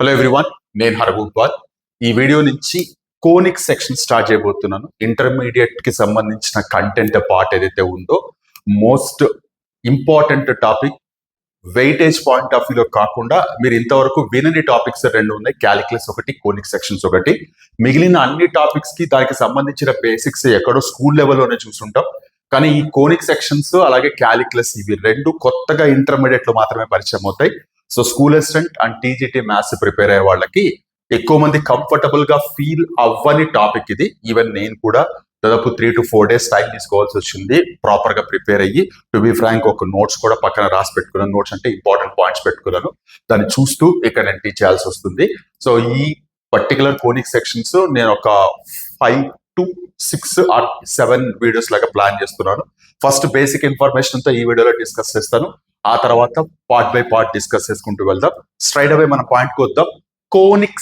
Hello everyone, నేను హరగోపాల్. ఈ video నుంచి కోనిక్ సెక్షన్ స్టార్ట్ చేయబోతున్నాను. ఇంటర్మీడియట్ కి సంబంధించిన కంటెంట్ పార్ట్ ఏదైతే ఉందో most important topic. Weightage point of వ్యూలో కాకుండా మీరు ఇంతవరకు వినని టాపిక్స్ రెండు ఉన్నాయి. క్యాలిక్యులస్ ఒకటి, కోనిక్ సెక్షన్స్ ఒకటి. మిగిలిన అన్ని టాపిక్స్ కి దానికి సంబంధించిన బేసిక్స్ ఎక్కడో స్కూల్ లెవెల్లోనే చూసుంటాం. కానీ ఈ కోనిక్ సెక్షన్స్ అలాగే క్యాలిక్యులస్ ఇవి రెండు కొత్తగా ఇంటర్మీడియట్ లో మాత్రమే పరిచయం అవుతాయి. So school assistant and TGT maths prepare అయ్యే వాళ్ళకి ఎక్కువ మంది కంఫర్టబుల్ గా ఫీల్ అవ్వని టాపిక్ ఇది. ఈవెన్ నేను కూడా దాదాపు 3 to 4 days టైం తీసుకోవాల్సి వచ్చింది ప్రాపర్ గా ప్రిపేర్ అయ్యి. టు బి ఫ్రాంక్, ఒక నోట్స్ కూడా పక్కన రాసి పెట్టుకున్నాను. నోట్స్ అంటే ఇంపార్టెంట్ పాయింట్స్ పెట్టుకున్నాను. దాన్ని చూస్తూ ఇక్కడ నేను టీచ్ చేయాల్సి వస్తుంది. సో ఈ పర్టికులర్ కోనిక్ సెక్షన్స్ నేను ఒక 5 to 6 or 7 వీడియోస్ లాగా ప్లాన్ చేస్తున్నాను. ఫస్ట్ బేసిక్ ఇన్ఫర్మేషన్ అంతా ఈ వీడియోలో డిస్కస్ చేస్తాను. ఆ తర్వాత పార్ట్ బై పార్ట్ డిస్కస్ చేసుకుంటూ వెళ్దాం. స్ట్రైట్ అవే మన పాయింట్ కి వద్దాం. కోనిక్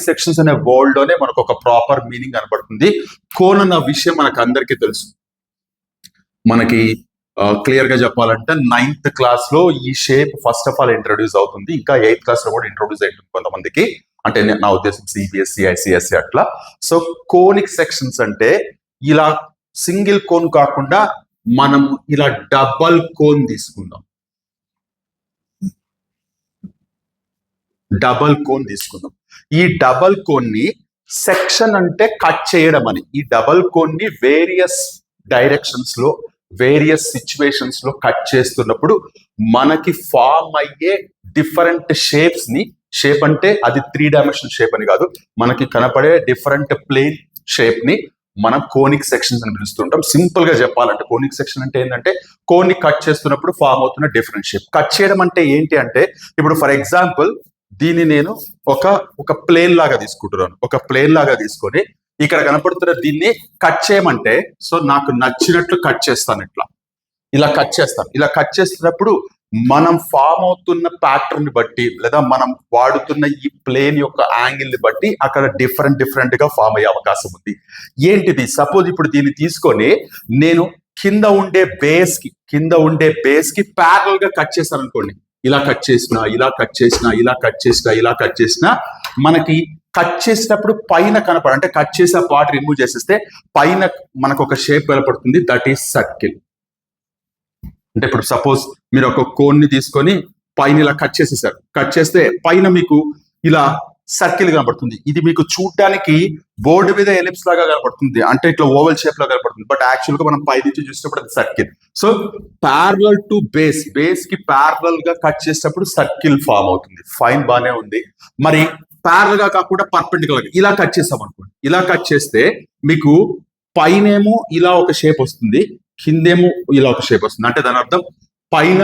సెక్షన్స్ అనే వర్డ్ లోనే మనకు ఒక ప్రాపర్ మీనింగ్ కనబడుతుంది. కోన్ అన్న విషయం మనకు అందరికీ తెలుసు. మనకి క్లియర్ గా చెప్పాలంటే 9th క్లాస్ లో ఈ shape first of all introduce అవుతుంది. ఇంకా 8th క్లాస్ లో కూడా ఇంట్రొడ్యూస్ అవుతుంది కొంతమందికి. అంటే నా ఉద్దేశం సిబిఎస్ఈ, ఐసిఎస్ఈ అట్లా. సో కోనిక్ సెక్షన్స్ అంటే ఇలా సింగిల్ కోన్ కాకుండా మనం ఇలా డబల్ కోన్ తీసుకుందాం. ఈ డబల్ కోన్ ని సెక్షన్ అంటే కట్ చేయడం అని. ఈ డబల్ కోన్ ని వేరియస్ డైరెక్షన్స్ లో, వేరియస్ సిచ్యువేషన్స్ లో కట్ చేస్తున్నప్పుడు మనకి ఫామ్ అయ్యే డిఫరెంట్ షేప్స్ ని, షేప్ అంటే అది 3 డైమెన్షనల్ షేప్ అని కాదు, మనకి కనపడే డిఫరెంట్ ప్లేన్ షేప్ ని మనం కోనిక్ సెక్షన్స్ అని పిలుస్తుంటాం. సింపుల్ గా చెప్పాలంటే కోనిక్ సెక్షన్ అంటే ఏంటంటే కోన్ ని కట్ చేస్తున్నప్పుడు ఫామ్ అవుతున్న డిఫరెంట్ షేప్. కట్ చేయడం అంటే ఏంటి అంటే, ఇప్పుడు ఫర్ ఎగ్జాంపుల్ దీన్ని నేను ఒక ప్లేన్ లాగా తీసుకుంటున్నాను. ఒక ప్లేన్ లాగా తీసుకొని ఇక్కడ కనపడుతున్న దీన్ని కట్ చేయమంటే, సో నాకు నచ్చినట్లు కట్ చేస్తాను. ఇలా కట్ చేస్తాను. ఇలా కట్ చేస్తున్నప్పుడు మనం ఫామ్ అవుతున్న ప్యాటర్న్ ని బట్టి, లేదా మనం వాడుతున్న ఈ ప్లేన్ యొక్క యాంగిల్ ని బట్టి అక్కడ డిఫరెంట్ గా ఫామ్ అయ్యే అవకాశం ఉంది. ఏంటిది? సపోజ్ ఇప్పుడు దీన్ని తీసుకొని నేను కింద ఉండే బేస్ కి ప్యారల్ గా కట్ చేస్తాను అనుకోండి. ఇలా కట్ చేసినా మనకి కట్ చేసినప్పుడు పైన కనపడ, అంటే కట్ చేసే పార్ట్ రిమూవ్ చేసేస్తే పైన మనకు ఒక షేప్ కనపడుతుంది. That is circle. అంటే ఇప్పుడు సపోజ్ మీరు ఒక కోన్ ని తీసుకొని పైన ఇలా కట్ చేసేసారు. కట్ చేస్తే పైన మీకు ఇలా సర్కిల్ కనపడుతుంది. ఇది మీకు చూడటానికి బోర్డు మీద ఎలిప్స్ లాగా కనపడుతుంది, అంటే ఇట్లా ఓవల్ షేప్ లో కనపడుతుంది. బట్ యాక్చువల్ గా మనం పై నుంచి చూసినప్పుడు అది circle. So parallel to base కి ప్యారలల్ గా కట్ చేసినప్పుడు సర్కిల్ ఫామ్ అవుతుంది. ఫైన్, బానే ఉంది. మరి ప్యారల్ గా కాకుండా పర్పెండికులర్ గా ఇలా కట్ చేసాం అనుకోండి. ఇలా కట్ చేస్తే మీకు పైనేమో ఇలా ఒక షేప్ వస్తుంది, కిందేమో ఇలా ఒక షేప్ వస్తుంది. అంటే దాని అర్థం పైన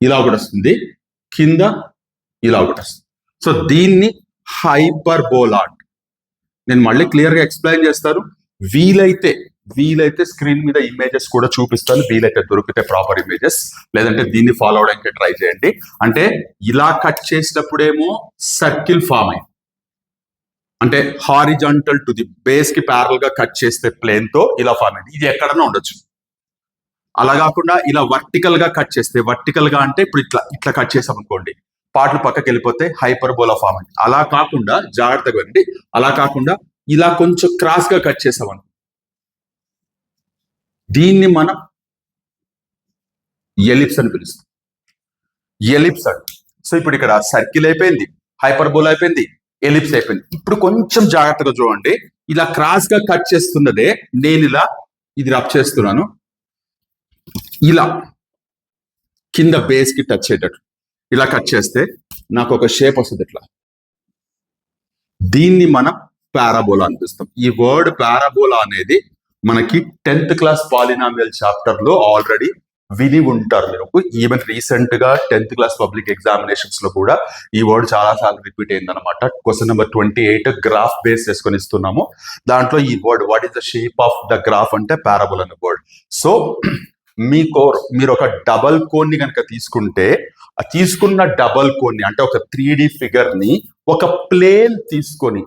ఇలా ఒకటి వస్తుంది, కింద ఇలా ఒకటి వస్తుంది. సో దీన్ని హైపర్బోలా. నేను మళ్ళీ క్లియర్ గా ఎక్స్ప్లెయిన్ చేస్తాను. వీలైతే స్క్రీన్ మీద ఇమేజెస్ కూడా చూపిస్తాను, వీలైతే దొరికితే ప్రాపర్ ఇమేజెస్. లేదంటే దీన్ని ఫాలో అవడానికి ట్రై చేయండి. అంటే ఇలా కట్ చేసినప్పుడేమో సర్కిల్ ఫామ్ అయింది, అంటే హారిజాంటల్ టు ది బేస్ కి ప్యారల్ గా కట్ చేస్తే ప్లేన్ తో ఇలా ఫామ్ అయింది. ఇది ఎక్కడన్నా ఉండొచ్చు. అలా కాకుండా ఇలా వర్టికల్ గా కట్ చేస్తే, వర్టికల్ గా అంటే ఇప్పుడు ఇట్లా కట్ చేసాం అనుకోండి, పార్ట్లు పక్కకి వెళ్ళిపోతే హైపర్బోలా ఫామ్ అయింది. అలా కాకుండా జాగ్రత్తగా అండి, అలా కాకుండా ఇలా కొంచెం క్రాస్ గా కట్ చేసామను, దీన్ని మనం ఎలిప్స్ అని పిలుస్తాం. సో ఇప్పుడు ఇక్కడ సర్కిల్ అయిపోయింది, హైపర్బోలా అయిపోయింది, ఎలిప్స్ అయిపోయింది. ఇప్పుడు కొంచెం జాగ్రత్తగా చూడండి. ఇలా క్రాస్ గా కట్ చేస్తున్నదే నేను ఇది రబ్ చేస్తున్నాను. ఇలా కింద బేస్ కి టచ్ అయ్యేటట్టు ఇలా కట్ చేస్తే నాకు ఒక షేప్ వస్తుంది. ఇట్లా దీన్ని మనం పారాబోలా అనిపిస్తాం. ఈ వర్డ్ పారాబోలా అనేది మనకి 10th క్లాస్ పాలినామియల్ చాప్టర్ లో ఆల్రెడీ విని ఉంటారు మీరు. ఈవెన్ రీసెంట్ గా 10th క్లాస్ పబ్లిక్ ఎగ్జామినేషన్స్ లో కూడా ఈ వర్డ్ చాలా సార్లు రిపీట్ అయింది అనమాట. క్వశ్చన్ నెంబర్ 28 గ్రాఫ్ బేస్ చేసుకొని ఇస్తున్నాము. దాంట్లో ఈ word what is the shape of the graph అంటే పారాబోలా అనే వర్డ్. సో మీరు ఒక డబల్ కోన్ ని కనుక తీసుకుంటే, తీసుకున్న డబల్ కోన్ ని అంటే ఒక 3D ఫిగర్ ని ఒక ప్లేన్ తీసుకొని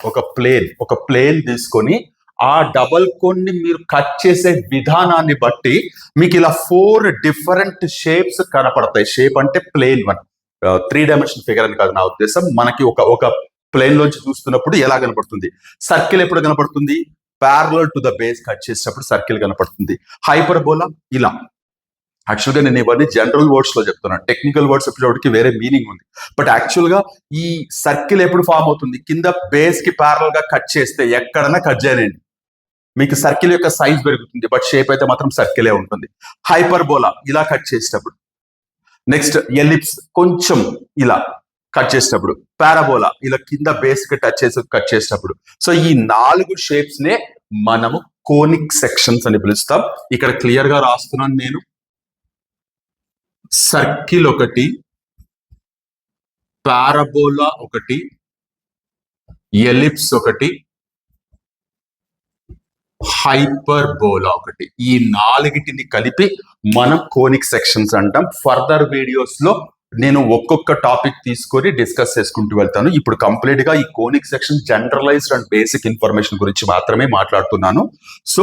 ఆ డబల్ కోన్ ని మీరు కట్ చేసే విధానాన్ని బట్టి మీకు ఇలా 4 డిఫరెంట్ షేప్స్ కనపడతాయి. షేప్ అంటే ప్లేన్ వన్. 3 డైమెన్షన్ ఫిగర్ అని కాదు నా ఉద్దేశం. మనకి ఒక ప్లేన్ లోంచి చూస్తున్నప్పుడు ఎలా కనపడుతుంది, సర్కిల్ ఎప్పుడు కనపడుతుంది, parallel to the base cut చేసినప్పుడు సర్కిల్ కనపడుతుంది. హైపర్బోలా ఇలా. యాక్చువల్ గా నేను ఇవన్నీ జనరల్ వర్డ్స్ లో చెప్తున్నాను, టెక్నికల్ వర్డ్స్ వచ్చేటప్పటికి వేరే మీనింగ్ ఉంది. బట్ యాక్చువల్ గా ఈ సర్కిల్ ఎప్పుడు ఫామ్ అవుతుంది, కింద బేస్ కి ప్యారలల్ గా కట్ చేస్తే ఎక్కడన్నా కట్ చేయనండి, మీకు సర్కిల్ యొక్క సైజ్ పెరుగుతుంది, బట్ షేప్ అయితే మాత్రం సర్కిలే ఉంటుంది. హైపర్బోలా ఇలా కట్ చేసేటప్పుడు. నెక్స్ట్ ఎలిప్స్ కొంచెం ఇలా కట్ చేసేటప్పుడు. పారాబోలా ఇలా కింద బేస్ కి టచ్ చేసి కట్ చేసేటప్పుడు. సో ఈ 4 షేప్స్ నే మనము కోనిక్ సెక్షన్స్ అని పిలుస్తాం. ఇక్కడ క్లియర్ గా రాస్తున్నాను నేను. సర్కిల్ ఒకటి, పారాబోలా ఒకటి, ఎలిప్స్ ఒకటి, హైపర్బోలా ఒకటి. ఈ 4టిని కలిపి మనం కోనిక్ సెక్షన్స్ అంటాం. ఫర్దర్ వీడియోస్ లో నేను ఒక్కొక్క టాపిక్ తీసుకొని డిస్కస్ చేసుకుంటూ వెళ్తాను. ఇప్పుడు కంప్లీట్ గా ఈ conic section generalized and basic information గురించి మాత్రమే మాట్లాడుతున్నాను. సో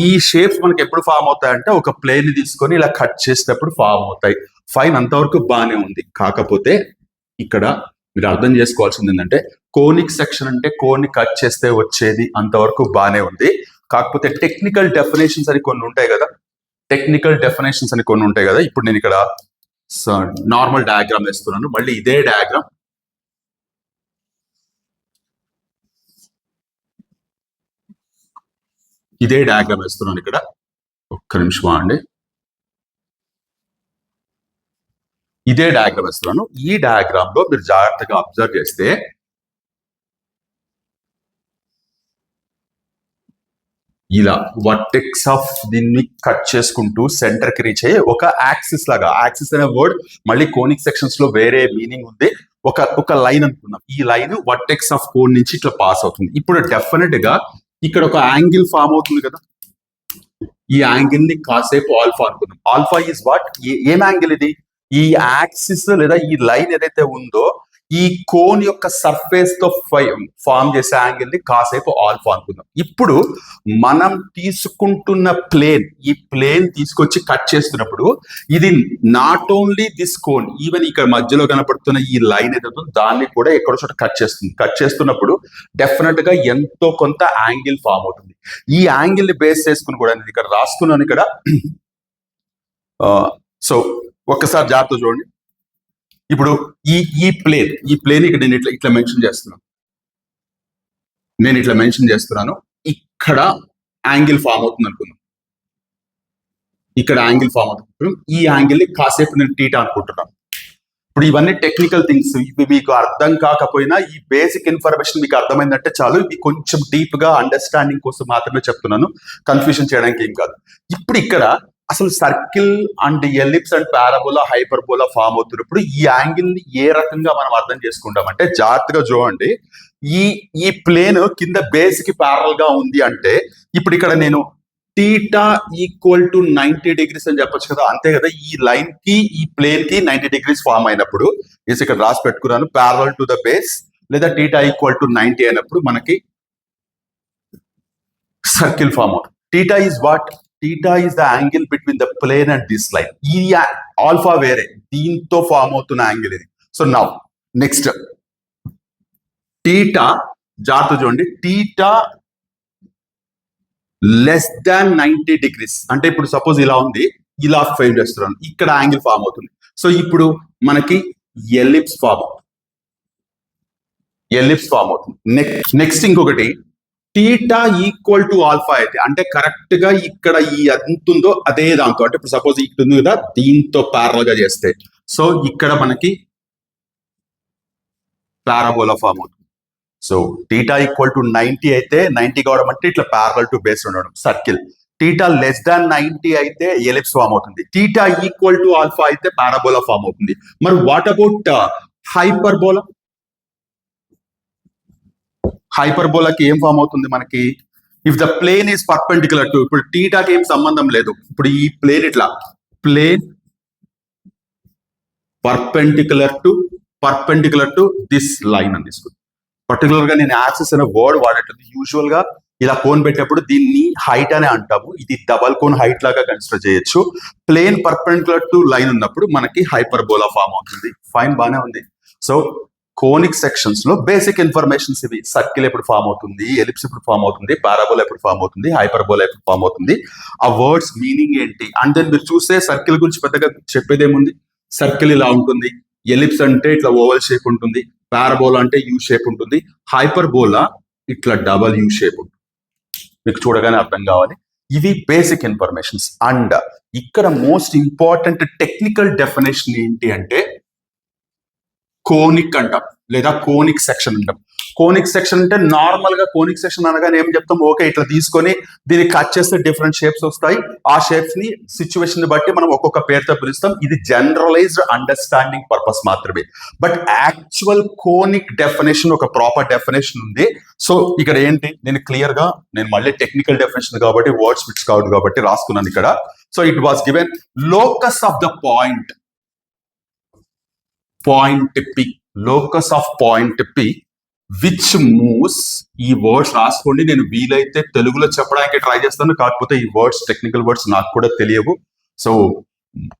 ఈ షేప్స్ మనకి ఎప్పుడు ఫామ్ అవుతాయంటే ఒక ప్లేన్ తీసుకొని ఇలా కట్ చేసేటప్పుడు ఫామ్ అవుతాయి. ఫైన్, అంతవరకు బాగానే ఉంది. కాకపోతే ఇక్కడ మీరు అర్థం చేసుకోవాల్సింది ఏంటంటే కోనిక్ సెక్షన్ అంటే కోన్ని కట్ చేస్తే వచ్చేది, అంతవరకు బాగానే ఉంది. కాకపోతే టెక్నికల్ డెఫినేషన్స్ అని కొన్ని ఉంటాయి కదా, ఇప్పుడు నేను ఇక్కడ నార్మల్ డయాగ్రామ్ వేస్తున్నాను. మళ్ళీ ఇదే డయాగ్రామ్ వేస్తున్నాను ఇక్కడ. ఒక్క నిమిషం అండి. ఇదే డయాగ్రామ్ వేస్తున్నాను. ఈ డయాగ్రామ్ లో మీరు జాగ్రత్తగా అబ్జర్వ్ చేస్తే ఇలా వర్టెక్స్ ఆఫ్ దీన్ని కట్ చేసుకుంటూ సెంటర్ కి రీచ్ అయ్యే ఒక యాక్సిస్ లాగా, యాక్సిస్ అనే వర్డ్ మళ్ళీ కోనిక్ సెక్షన్స్ లో వేరే మీనింగ్ ఉంది. ఒక లైన్ అనుకున్నాం. ఈ లైన్ వర్టెక్స్ ఆఫ్ కోన్ నుంచి ఇట్లా పాస్ అవుతుంది. ఇప్పుడు డెఫినెట్ గా ఇక్కడ ఒక యాంగిల్ ఫామ్ అవుతుంది కదా, ఈ యాంగిల్ ని కాసేపు ఆల్ఫా అనుకుందాం. ఆల్ఫా ఈజ్ వాట్, ఏం యాంగిల్ ఇది, ఈ యాక్సిస్ లేదా ఈ లైన్ ఏదైతే ఉందో ఈ కోన్ యొక్క సర్ఫేస్ తో ఫామ్ చేసే యాంగిల్ ని కాసేపు ఆల్ఫా అనుకుందాం. ఇప్పుడు మనం తీసుకుంటున్న ప్లేన్, ఈ ప్లేన్ తీసుకొచ్చి కట్ చేస్తున్నప్పుడు ఇది not only this cone, even ఇక్కడ మధ్యలో కనపడుతున్న ఈ లైన్ ఏదైతే దాన్ని కూడా ఎక్కడో చోట కట్ చేస్తుంది. కట్ చేస్తున్నప్పుడు డెఫినెట్ గా ఎంతో కొంత యాంగిల్ ఫామ్ అవుతుంది. ఈ యాంగిల్ ని బేస్ చేసుకుని కూడా నేను ఇక్కడ రాసుకున్నాను ఇక్కడ. సో ఒక్కసారి జాగ్రత్త చూడండి. ఇప్పుడు ఈ ప్లేన్ ఇక్కడ నేను ఇట్లా మెన్షన్ చేస్తున్నాను. ఇక్కడ యాంగిల్ ఫామ్ అవుతుంది అనుకుందాం. ఈ యాంగిల్ ని కాసేపు నేను టీటా అనుకుంటున్నాను. ఇప్పుడు ఇవన్నీ టెక్నికల్ థింగ్స్, ఇవి మీకు అర్థం కాకపోయినా ఈ బేసిక్ ఇన్ఫర్మేషన్ మీకు అర్థమైందంటే చాలు. ఇవి కొంచెం డీప్ గా అండర్స్టాండింగ్ కోసం మాత్రమే చెప్తున్నాను, కన్ఫ్యూజన్ చేయడానికి ఏం కాదు. ఇప్పుడు ఇక్కడ అసలు circle and ellipse and parabola, hyperbola form అవుతున్నప్పుడు ఈ యాంగిల్ ని ఏ రకంగా మనం అర్థం చేసుకుంటామంటే జాగ్రత్తగా చూడండి. ఈ ప్లేన్ కింద బేస్ కి ప్యారల్ గా ఉంది అంటే ఇప్పుడు ఇక్కడ నేను టీటా ఈక్వల్ టు 90 degrees అని చెప్పొచ్చు కదా, అంతే కదా. ఈ లైన్ కి ఈ ప్లేన్ కి 90 degrees ఫామ్ అయినప్పుడు ఇక్కడ రాసి పెట్టుకున్నాను, ప్యారల్ టు ద బేస్ లేదా టీటా ఈక్వల్ టు 90 అయినప్పుడు మనకి సర్కిల్ ఫామ్ అవుతుంది. Theta is what, theta is the angle between the plane and this line. ఈ ఆల్ఫా వేరే, దీంతో ఫామ్ అవుతున్న యాంగిల్ ఇది. సో నౌ నెక్స్ట్ టీటా, జాగ్రత్త చూడండి, టీటా లెస్ దాన్ 90 degrees అంటే ఇప్పుడు సపోజ్ ఇలా ఉంది, ఇలా ఫైండ్ చేస్తున్నాను, ఇక్కడ యాంగిల్ ఫామ్ అవుతుంది. సో ఇప్పుడు మనకి ఎలిప్స్ ఫామ్ అవుతుంది. నెక్స్ట్ ఇంకొకటి, టీటా ఈక్వల్ టు ఆల్ఫా అయితే అంటే కరెక్ట్ గా ఇక్కడ ఈ ఎంత ఉందో అదే దాంతో, అంటే ఇప్పుడు సపోజ్ ఇక్కడ ఉంది కదా, దీంతో ప్యారల్ గా చేస్తే సో ఇక్కడ మనకి పారాబోలా ఫామ్ అవుతుంది. సో టీటా ఈక్వల్ టు 90 అయితే 90 కావడం అంటే ఇట్లా ప్యారల్ టు బేస్ ఉండడం సర్కిల్. టీటా లెస్ దాన్ 90 అయితే ఎలిప్స్ ఫామ్ అవుతుంది. టీటా ఈక్వల్ టు ఆల్ఫా అయితే పారాబోలా ఫామ్ అవుతుంది. మరి వాట్ అబౌట్ హైపర్బోలా? హైపర్బోలాకి ఏం ఫామ్ అవుతుంది మనకి, if the plane is perpendicular to, ఇప్పుడు టీటాకి ఏం సంబంధం లేదు, ఇప్పుడు ఈ ప్లేన్ ఇట్లా plane perpendicular to this line అని తీసుకుంది. పర్టికులర్ గా నేను యాక్సిస్ అనే వర్డ్ వాడేటది. యూజువల్ గా ఇలా కోన్ పెట్టేప్పుడు దీన్ని హైట్ అనే అంటాము. ఇది డబల్ కోన్ హైట్ లాగా కన్సిడర్ చేయొచ్చు. ప్లేన్ పర్పెండిక్యులర్ టు లైన్ ఉన్నప్పుడు మనకి హైపర్బోలా ఫామ్ అవుతుంది. ఫైన్, బానే ఉంది. సో కోనిక్ సెక్షన్స్ లో బేసిక్ ఇన్ఫర్మేషన్స్ ఇవి. సర్కిల్ ఎప్పుడు ఫామ్ అవుతుంది, ఎలిప్స్ ఎప్పుడు ఫామ్ అవుతుంది, పారాబోలా ఎప్పుడు ఫామ్ అవుతుంది, హైపర్బోలా ఎప్పుడు ఫామ్ అవుతుంది, ఆ వర్డ్స్ మీనింగ్ ఏంటి. అండ్ దెన్ మీరు చూస్తే సర్కిల్ గురించి పెద్దగా చెప్పేదేముంది. సర్కిల్ ఇలా ఉంటుంది, ఎలిప్స్ అంటే ఇట్లా ఓవల్ షేప్ ఉంటుంది, పారాబోలా అంటే యూ షేప్ ఉంటుంది, హైపర్బోలా ఇట్లా డబల్ యూ షేప్ ఉంటుంది. మీకు చూడగానే అర్థం కావాలి. ఇవి బేసిక్ ఇన్ఫర్మేషన్స్. అండ్ ఇక్కడ మోస్ట్ ఇంపార్టెంట్ టెక్నికల్ డెఫినేషన్ ఏంటి అంటే కోనిక్ అంటాం, లేదా కోనిక్ సెక్షన్ అంటాం. కోనిక్ సెక్షన్ అంటే నార్మల్ గా కోనిక్ సెక్షన్ అనగానే ఏం చెప్తాం, ఓకే ఇట్లా తీసుకొని దీన్ని కట్ చేస్తే డిఫరెంట్ షేప్స్ వస్తాయి. ఆ షేప్స్ ని సిచ్యువేషన్ బట్టి మనం ఒక్కొక్క పేరుతో పిలుస్తాం. ఇది జనరలైజ్డ్ అండర్స్టాండింగ్ పర్పస్ మాత్రమే. బట్ యాక్చువల్ కోనిక్ డెఫినేషన్ ఒక ప్రాపర్ డెఫినేషన్ ఉంది. సో ఇక్కడ ఏంటి, నేను మళ్ళీ టెక్నికల్ డెఫినేషన్ కాబట్టి వర్డ్స్ మిక్స్ కావద్దు కాబట్టి రాసుకున్నాను ఇక్కడ. So it was given locus of the point P, locus of point P which moves. ఈ వర్డ్స్ రాసుకోండి, నేను వీలైతే తెలుగులో చెప్పడానికి ట్రై చేస్తాను, కాకపోతే ఈ వర్డ్స్ టెక్నికల్ వర్డ్స్ నాకు కూడా తెలియవు. సో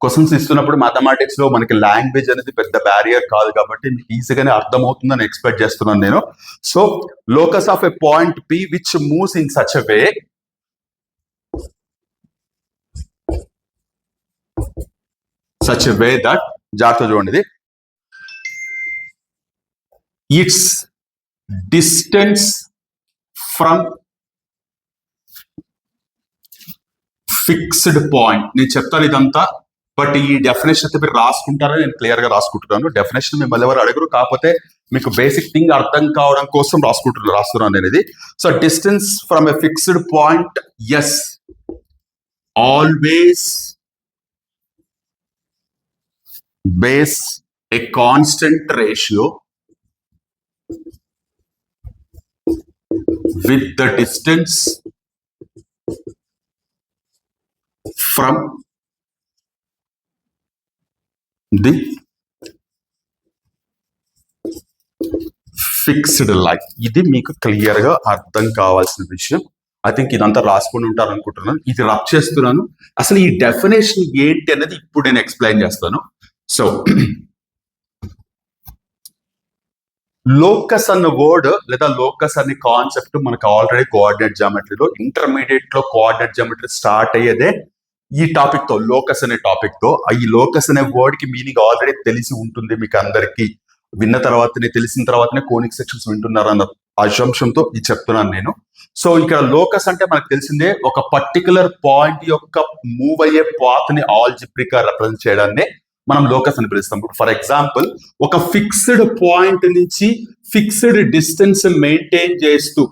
క్వశ్చన్స్ ఇస్తున్నప్పుడు మ్యాథమెటిక్స్ లో మనకి లాంగ్వేజ్ అనేది పెద్ద బ్యారియర్ కాదు కాబట్టి మీకు ఈజీగానే అర్థమవుతుందని ఎక్స్పెక్ట్ చేస్తున్నాను నేను. So locus of a point P which moves in such a way that, జాగ్రత్త చూడండి, it's distance from fixed point. నేను చెప్తాను ఇదంతా, బట్ ఈ డెఫినేషన్ అయితే మీరు రాసుకుంటారని నేను క్లియర్ గా రాసుకుంటున్నాను. డెఫినేషన్ మిమ్మల్ని ఎవరు అడగరు, కాకపోతే మీకు బేసిక్ థింగ్ అర్థం కావడం కోసం రాస్తున్నాను నేను ఇది. So distance from a fixed point, S, always bears a constant ratio with the distance from the fixed line. ఇది మీకు క్లియర్ గా అర్థం కావాల్సిన విషయం. ఐ థింక్ ఇదంతా రాసుకొని ఉంటారు అనుకుంటున్నాను. ఇది రబ్ చేస్తున్నాను. అసలు ఈ డెఫినేషన్ ఏంటి అనేది ఇప్పుడు నేను ఎక్స్ప్లెయిన్ చేస్తాను. సో లోకస్ అన్న వర్డ్ లేదా లోకస్ అనే కాన్సెప్ట్ మనకు ఆల్రెడీ కోఆర్డినేట్ జామెట్రీలో, ఇంటర్మీడియట్ లో కోఆర్డినేట్ జామెట్రీ స్టార్ట్ అయ్యేదే ఈ టాపిక్ తో, లోకస్ అనే టాపిక్ తో. ఈ లోకస్ అనే వర్డ్ కి మీనింగ్ ఆల్రెడీ తెలిసి ఉంటుంది మీకు అందరికి. తెలిసిన తర్వాతనే కోనిక్ సెక్షన్స్ వింటున్నారు అన్న అసంశంతో ఇది చెప్తున్నాను నేను. సో ఇక్కడ లోకస్ అంటే మనకు తెలిసిందే, ఒక పర్టికులర్ పాయింట్ యొక్క మూవ్ అయ్యే పాత్ ని ఆల్జిబ్రిక్ గా రిప్రజెంట్ చేయడాన్ని మనం లోకస్ అని పిలుస్తాం. ఫర్ ఎగ్జాంపుల్, ఒక ఫిక్స్డ్ పాయింట్ నుంచి ఫిక్స్డ్ డిస్టెన్స్ మెయింటైన్ చేస్తూ,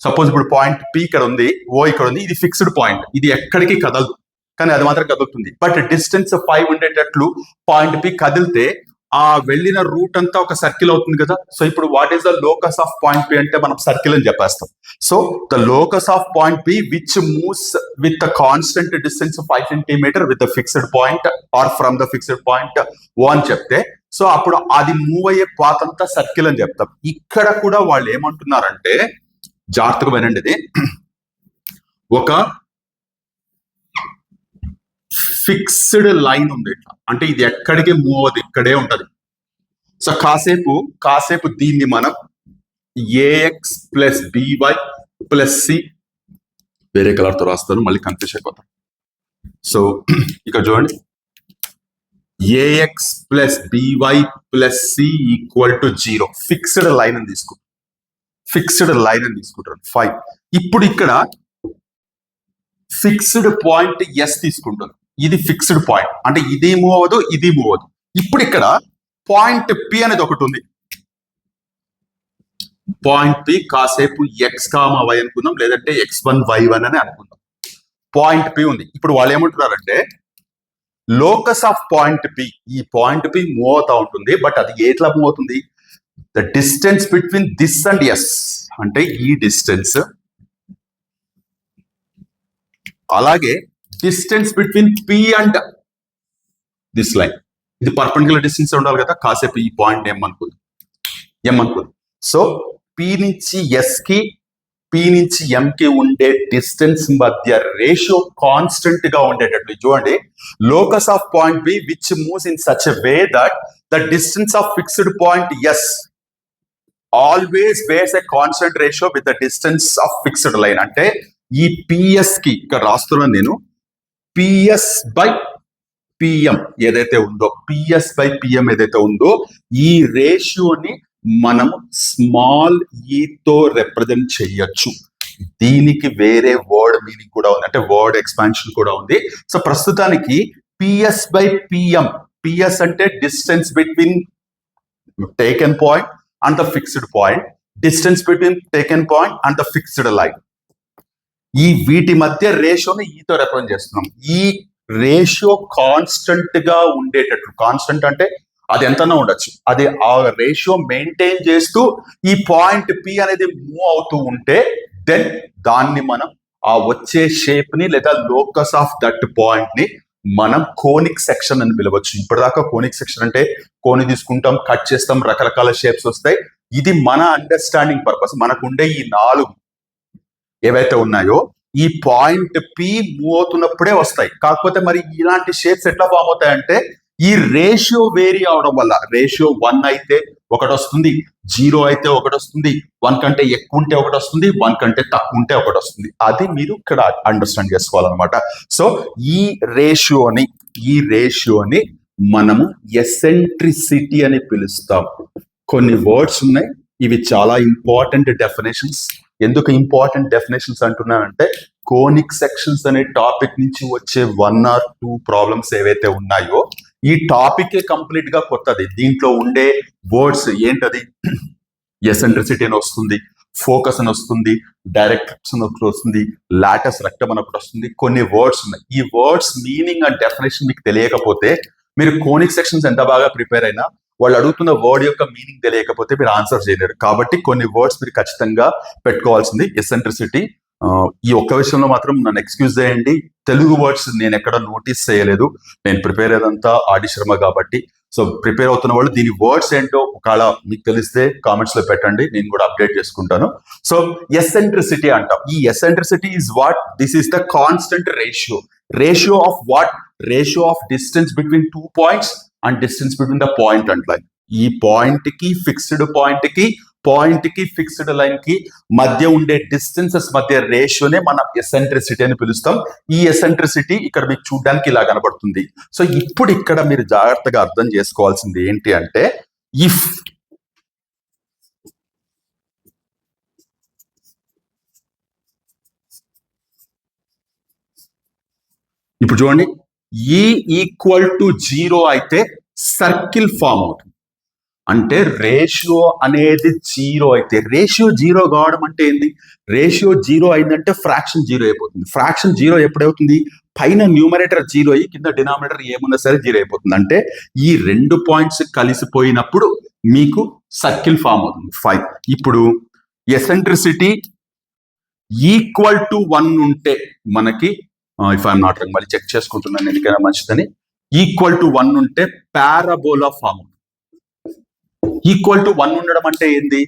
సపోజ్ ఇప్పుడు పాయింట్ P ఇక్కడ ఉంది, O ఇక్కడ ఉంది, ఇది ఫిక్స్డ్ పాయింట్, ఇది ఎక్కడికి కదలదు, కానీ అది మాత్రం కదులుతుంది. బట్ డిస్టెన్స్ 5 ఉండేటట్లు పాయింట్ P కదిలితే ఆ వెళ్ళిన రూట్ అంతా ఒక సర్కిల్ అవుతుంది కదా. సో ఇప్పుడు what is the locus of point P అంటే మనం సర్కిల్ అని చెప్పేస్తాం. So the locus of point P which moves with constant distance 5 centimetre with fixed point or from the fixed point O అని చెప్తే, so అప్పుడు అది move అయ్యే path అంతా సర్కిల్ అని చెప్తాం. ఇక్కడ కూడా వాళ్ళు ఏమంటున్నారంటే, జాగ్రత్తగా వినండి, ఇది ఒక ఫిక్స్డ్ లైన్ ఉంది, అంటే ఇది ఎక్కడికి మూవ్ అవ్వదు, ఇక్కడే ఉంటది. సో కాసేపు దీన్ని మనం a x plus b y plus c, వేరే కలర్ తో రాస్తాను మళ్ళీ కన్ఫ్యూజ్ అయిపోతాం. సో ఇక్కడ చూడండి, a x plus b y plus c equal to 0. Fixed line అని తీసుకుంటారు. ఫైన్. ఇప్పుడు ఇక్కడ ఫిక్స్డ్ పాయింట్ ఎస్ తీసుకుంటారు. ఇది ఫిక్స్డ్ పాయింట్, అంటే ఇది మూవ్ అవ్వదు, ఇది మూవ్ అవ్వదు. ఇప్పుడు ఇక్కడ పాయింట్ P అనేది ఒకటి ఉంది. పాయింట్ P కాసేపు ఎక్స్ కామా వై అనుకుందాం, లేదంటే x1 y1 అని అనుకుందాం. పాయింట్ P ఉంది. ఇప్పుడు వాళ్ళు ఏమంటున్నారంటే, లోకస్ ఆఫ్ పాయింట్ P, ఈ పాయింట్ P మూవ్ అవుతా ఉంటుంది, బట్ అది ఎట్లా మూవ్ అవుతుంది, the distance between this and S, అంటే ఈ డిస్టెన్స్, అలాగే distance between P and this line, ఇది పర్పెండిక్యులర్ డిస్టెన్స్ ఉండాలి కదా. కాసేపు ఈ పాయింట్ M అనుకుంది. సో P నుంచి S కి పి నుంచి ఎం కి ఉండే డిస్టెన్స్ మధ్య రేషియో కాన్స్టెంట్ గా ఉండేటట్లు చూడండి. Locus of point B which moves in such a way that the distance of fixed point S always bears a constant ratio with the distance of fixed line. అంటే ఈ PS కి ఇక్కడ రాస్తున్నాను నేను, PS by PM ఏదైతే ఉందో, PS by PM ఏదైతే ఉందో, ఈ రేషియోని మనం స్మాల్ ఈతో రిప్రజెంట్ చేయొచ్చు. దీనికి వేరే వర్డ్ మీనింగ్ కూడా ఉంది, అంటే వర్డ్ ఎక్స్పాన్షన్ కూడా ఉంది. సో ప్రస్తుతానికి పిఎస్ బై పిఎం, పిఎస్ అంటే distance between taken point and the fixed point, distance between taken point and the fixed line. ఈ వీటి మధ్య రేషియోని ఈతో రిప్రజెంట్ చేస్తున్నాం. ఈ రేషియో కాన్స్టెంట్ గా ఉండేటట్లు, కాన్స్టెంట్ అంటే అది ఎంతనో ఉండొచ్చు, అది ఆ రేషియో మెయింటైన్ చేస్తూ ఈ పాయింట్ పి అనేది మూవ్ అవుతూ ఉంటే దెన్ దాన్ని మనం ఆ వచ్చే షేప్ ని లేదా లోకస్ ఆఫ్ దట్ పాయింట్ ని మనం కోనిక్ సెక్షన్ అని పిలవచ్చు. ఇప్పటిదాకా కోనిక్ సెక్షన్ అంటే కోని తీసుకుంటాం, కట్ చేస్తాం, రకరకాల షేప్స్ వస్తాయి. ఇది మన అండర్స్టాండింగ్ పర్పస్. మనకు ఉండే ఈ 4 ఏవైతే ఉన్నాయో ఈ పాయింట్ పి మూవ్ అవుతున్నప్పుడే వస్తాయి. కాకపోతే మరి ఇలాంటి షేప్స్ ఎట్లా ఫామ్ అవుతాయంటే ఈ రేషియో వేరీ అవడం వల్ల, రేషియో 1 అయితే ఒకటి వస్తుంది, 0 అయితే ఒకటి వస్తుంది, 1 కంటే ఎక్కువ ఉంటే ఒకటి వస్తుంది, 1 కంటే తక్కువ ఉంటే ఒకటి వస్తుంది. అది మీరు ఇక్కడ అండర్స్టాండ్ చేసుకోవాలన్నమాట. సో ఈ రేషియోని మనము ఎసెంట్రిసిటీ అని పిలుస్తాం. కొన్ని వర్డ్స్ ఉన్నాయి, ఇవి చాలా ఇంపార్టెంట్ డెఫినేషన్స్. ఎందుకు ఇంపార్టెంట్ డెఫినేషన్స్ అంటున్నానంటే కోనిక్ సెక్షన్స్ అనే టాపిక్ నుంచి వచ్చే 1 or 2 ప్రాబ్లమ్స్ ఏవైతే ఉన్నాయో ఈ టాపిక్ కంప్లీట్ గా కొత్తది. దీంట్లో ఉండే వర్డ్స్ ఏంటది, ఎసెంట్రిసిటీ అని వస్తుంది, ఫోకస్ అని వస్తుంది, డైరెక్ట్రిక్స్ అని వస్తుంది, లాటస్ రెక్టమ్ అని ఒకటి వస్తుంది. కొన్ని వర్డ్స్ ఉన్నాయి. ఈ వర్డ్స్ మీనింగ్ అండ్ డెఫినేషన్ మీకు తెలియకపోతే మీరు కోనిక్ సెక్షన్స్ ఎంత బాగా ప్రిపేర్ అయినా వాళ్ళు అడుగుతున్న వర్డ్ యొక్క మీనింగ్ తెలియకపోతే మీరు ఆన్సర్ చేయలేరు. కాబట్టి కొన్ని వర్డ్స్ మీరు ఖచ్చితంగా పెట్టుకోవాల్సింది. ఎసెంట్రిసిటీ, ఈ ఒక్క విషయంలో మాత్రం నన్ను ఎక్స్క్యూజ్ చేయండి. తెలుగు వర్డ్స్ నేను ఎక్కడ నోటీస్ చేయలేదు, నేను ప్రిపేర్ అయ్యేదంతా ఆడి శర్మ కాబట్టి. సో ప్రిపేర్ అవుతున్న వాళ్ళు దీని వర్డ్స్ ఏంటో ఒకవేళ మీకు తెలిస్తే కామెంట్స్ లో పెట్టండి, నేను కూడా అప్డేట్ చేసుకుంటాను. సో ఎసెంట్రిసిటీ అంటాం. ఈ eccentricity is what? This is the constant ratio. Ratio of what? Ratio of distance between 2 points and distance between the point and line. ఈ పాయింట్ కి ఫిక్స్డ్ ఫిక్స్డ్ లైన్ కి మధ్య ఉండే డిస్టెన్సెస్ మధ్య రేషియోనే మనం ఎసెంట్రిసిటీ అని పిలుస్తాం. ఈ ఎసెంట్రిసిటీ ఇక్కడ మీకు చూడడానికి ఇలా కనబడుతుంది. సో ఇప్పుడు ఇక్కడ మీరు జాగ్రత్తగా అర్థం చేసుకోవాల్సింది ఏంటి అంటే, ఇప్పుడు చూడండి, ఈ ఈక్వల్ టు 0 అయితే సర్కిల్ ఫామ్ అవుతుంది. అంటే రేషియో అనేది 0 అయితే, రేషియో 0 కావడం అంటే ఏంది? రేషియో 0 అయిందంటే ఫ్రాక్షన్ 0 అయిపోతుంది. ఫ్రాక్షన్ 0 ఎప్పుడవుతుంది? పైన న్యూమరేటర్ 0 అయ్యి కింద డినామినేటర్ ఏమున్నా సరే 0 అయిపోతుంది. అంటే ఈ 2 పాయింట్స్ కలిసిపోయినప్పుడు మీకు సర్కిల్ ఫామ్ అవుతుంది. ఫైన్. ఇప్పుడు ఎసెంట్రిసిటీ ఈక్వల్ టు 1 ఉంటే మనకి, ఇఫ్ ఐఎమ్ నాట్ రాంగ్, మళ్ళీ చెక్ చేసుకుంటున్నాను ఎందుకైనా మంచిదని, ఈక్వల్ టు 1 ఉంటే పారాబోలా ఫామ్. ఈక్వల్ టు 1 ఉండడం అంటే ఏంది?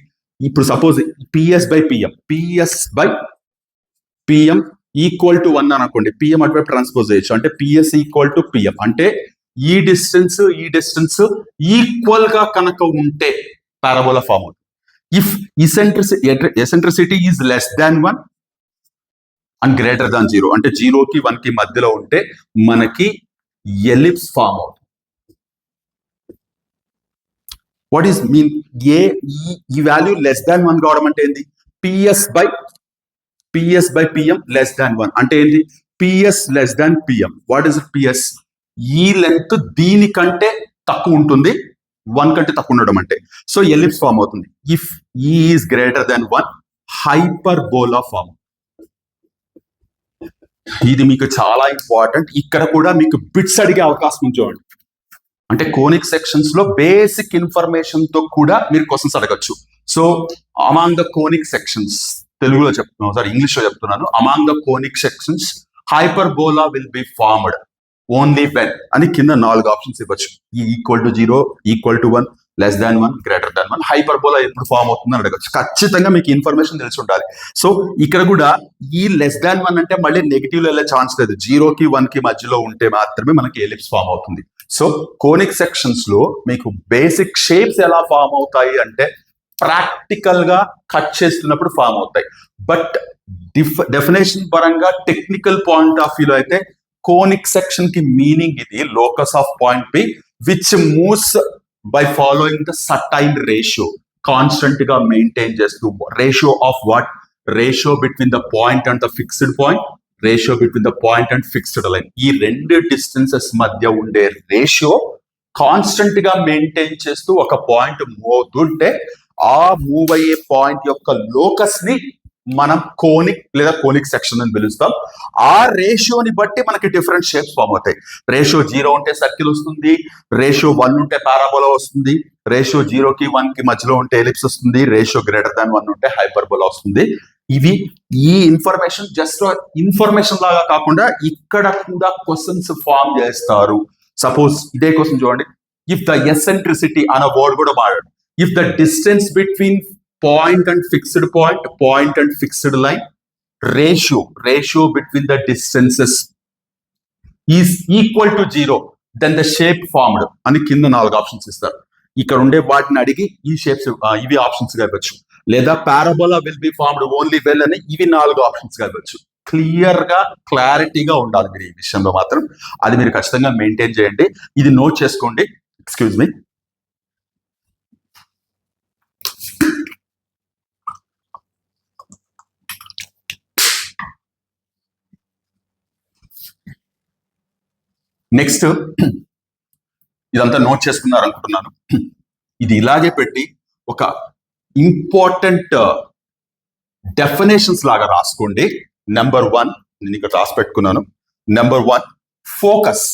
ఇప్పుడు suppose PS by PM equal to 1 అనుకోండి. పిఎం అటువైపు ట్రాన్స్పోజ్ చేయొచ్చు, అంటే పిఎస్ ఈక్వల్ టు పిఎం. అంటే ఈ డిస్టెన్స్ ఈక్వల్ గా కనుక ఉంటే పారాబోలా ఫామ్ అవుతుంది. If eccentricity is less than 1 and greater than 0, అంటే 0కి 1కి మధ్యలో ఉంటే మనకి ఎలిప్స్ ఫామ్ అవుతుంది. What is mean? ఈ వాల్యూ లెస్ దాన్ 1 కావడం అంటే ఏంది? PS by PM less than 1 అంటే ఏంటి? PS less than PM. What is PS? ఈ లెంత్ దీనికంటే తక్కువ ఉంటుంది, 1 కంటే తక్కువ ఉండడం అంటే. సో ఎలిప్స్ ఫామ్ అవుతుంది. ఇఫ్ ఈ is greater than 1, hyperbola form. ఇది మీకు చాలా ఇంపార్టెంట్. ఇక్కడ కూడా మీకు బిట్స్ అడిగే అవకాశం ఉంది చూడండి. అంటే కోనిక్ సెక్షన్స్ లో బేసిక్ ఇన్ఫర్మేషన్ తో కూడా మీరు క్వశ్చన్స్ అడగచ్చు. So among the conic sections, తెలుగులో చెప్తున్నాను సార్, ఇంగ్లీష్ లో చెప్తున్నాను. Among the conic sections hyperbola will be formed only when అని కింద 4 ఆప్షన్స్ ఇవ్వచ్చు. ఈ equal to 0, equal to 1, less than 1 greater than 1 hyperbola ఎప్పుడు ఫామ్ అవుతుందని అడగచ్చు. ఖచ్చితంగా మీకు ఇన్ఫర్మేషన్ తెలిసి ఉండాలి. సో ఇక్కడ కూడా ఈ లెస్ దాన్ 1 అంటే మళ్ళీ నెగిటివ్ లో వెళ్ళే ఛాన్స్ లేదు. 0కి 1కి మధ్యలో ఉంటే మాత్రమే మనకి ఎలిప్స్ ఫామ్ అవుతుంది. సో కోనిక్ సెక్షన్స్ లో మీకు బేసిక్ షేప్స్ ఎలా ఫామ్ అవుతాయి అంటే ప్రాక్టికల్ గా కట్ చేస్తున్నప్పుడు ఫామ్ అవుతాయి. బట్ డెఫినేషన్ పరంగా టెక్నికల్ పాయింట్ ఆఫ్ వ్యూలో అయితే కోనిక్ సెక్షన్ కి మీనింగ్ ఇది locus of point P which moves by following the certain ratio, constant గా మెయింటైన్ చేస్తూ ratio of what, ratio between the point and the fixed point, ratio between the point and fixed line. ఈ రెండు distances మధ్య ఉండే ratio constant గా maintain చేస్తూ ఒక point move అవుతుంటే ఆ మూవ్ అయ్యే పాయింట్ యొక్క లోకస్ ని మనం కోనిక్ లేదా కోనిక్ సెక్షన్ అని పిలుస్తాం. ఆ రేషియోని బట్టి మనకి డిఫరెంట్ షేప్స్ ఫామ్ అవుతాయి. రేషియో 0 ఉంటే సర్కిల్ వస్తుంది, రేషియో 1 ఉంటే పారాబోలా వస్తుంది, రేషియో 0కి 1కి మధ్యలో ఉంటే ఎలిప్స్ వస్తుంది, రేషియో గ్రేటర్ దాన్ 1 ఉంటే హైపర్బోలా వస్తుంది. ఇవి ఈ ఇన్ఫర్మేషన్ జస్ట్ ఇన్ఫర్మేషన్ లాగా కాకుండా ఇక్కడ కూడా క్వశ్చన్స్ ఫామ్ చేస్తారు. సపోజ్ ఇదే క్వశ్చన్ చూడండి, ఇఫ్ ద ఎసెంట్రిసిటీ అనే వర్డ్ కూడా వాడాడు. If the distance between point and fixed line, ratio between the distances is equal to 0, then the shape formed అని కింద 4 ఆప్షన్స్ ఇస్తారు. ఇక్కడ ఉండే వాటిని అడిగి ఈ షేప్స్ ఇవి ఆప్షన్స్ గా ఇవ్వచ్చు, లేదా parabola will be formed only well అని ఇవి 4 ఆప్షన్స్ గా ఇవ్వచ్చు. క్లియర్ గా క్లారిటీగా ఉండాలి మీరు ఈ విషయంలో మాత్రం. అది మీరు ఖచ్చితంగా మెయింటైన్ చేయండి. ఇది నోట్ చేసుకోండి. Excuse me. నెక్స్ట్ ఇదంతా నోట్ చేసుకున్నారు అనుకుంటున్నాను. ఇది ఇలాగే పెట్టి ఒక ఇంపార్టెంట్ డెఫినేషన్స్ లాగా రాసుకోండి. నెంబర్ 1 నేను ఇక్కడ రాసి పెట్టుకున్నాను. Number 1 focus.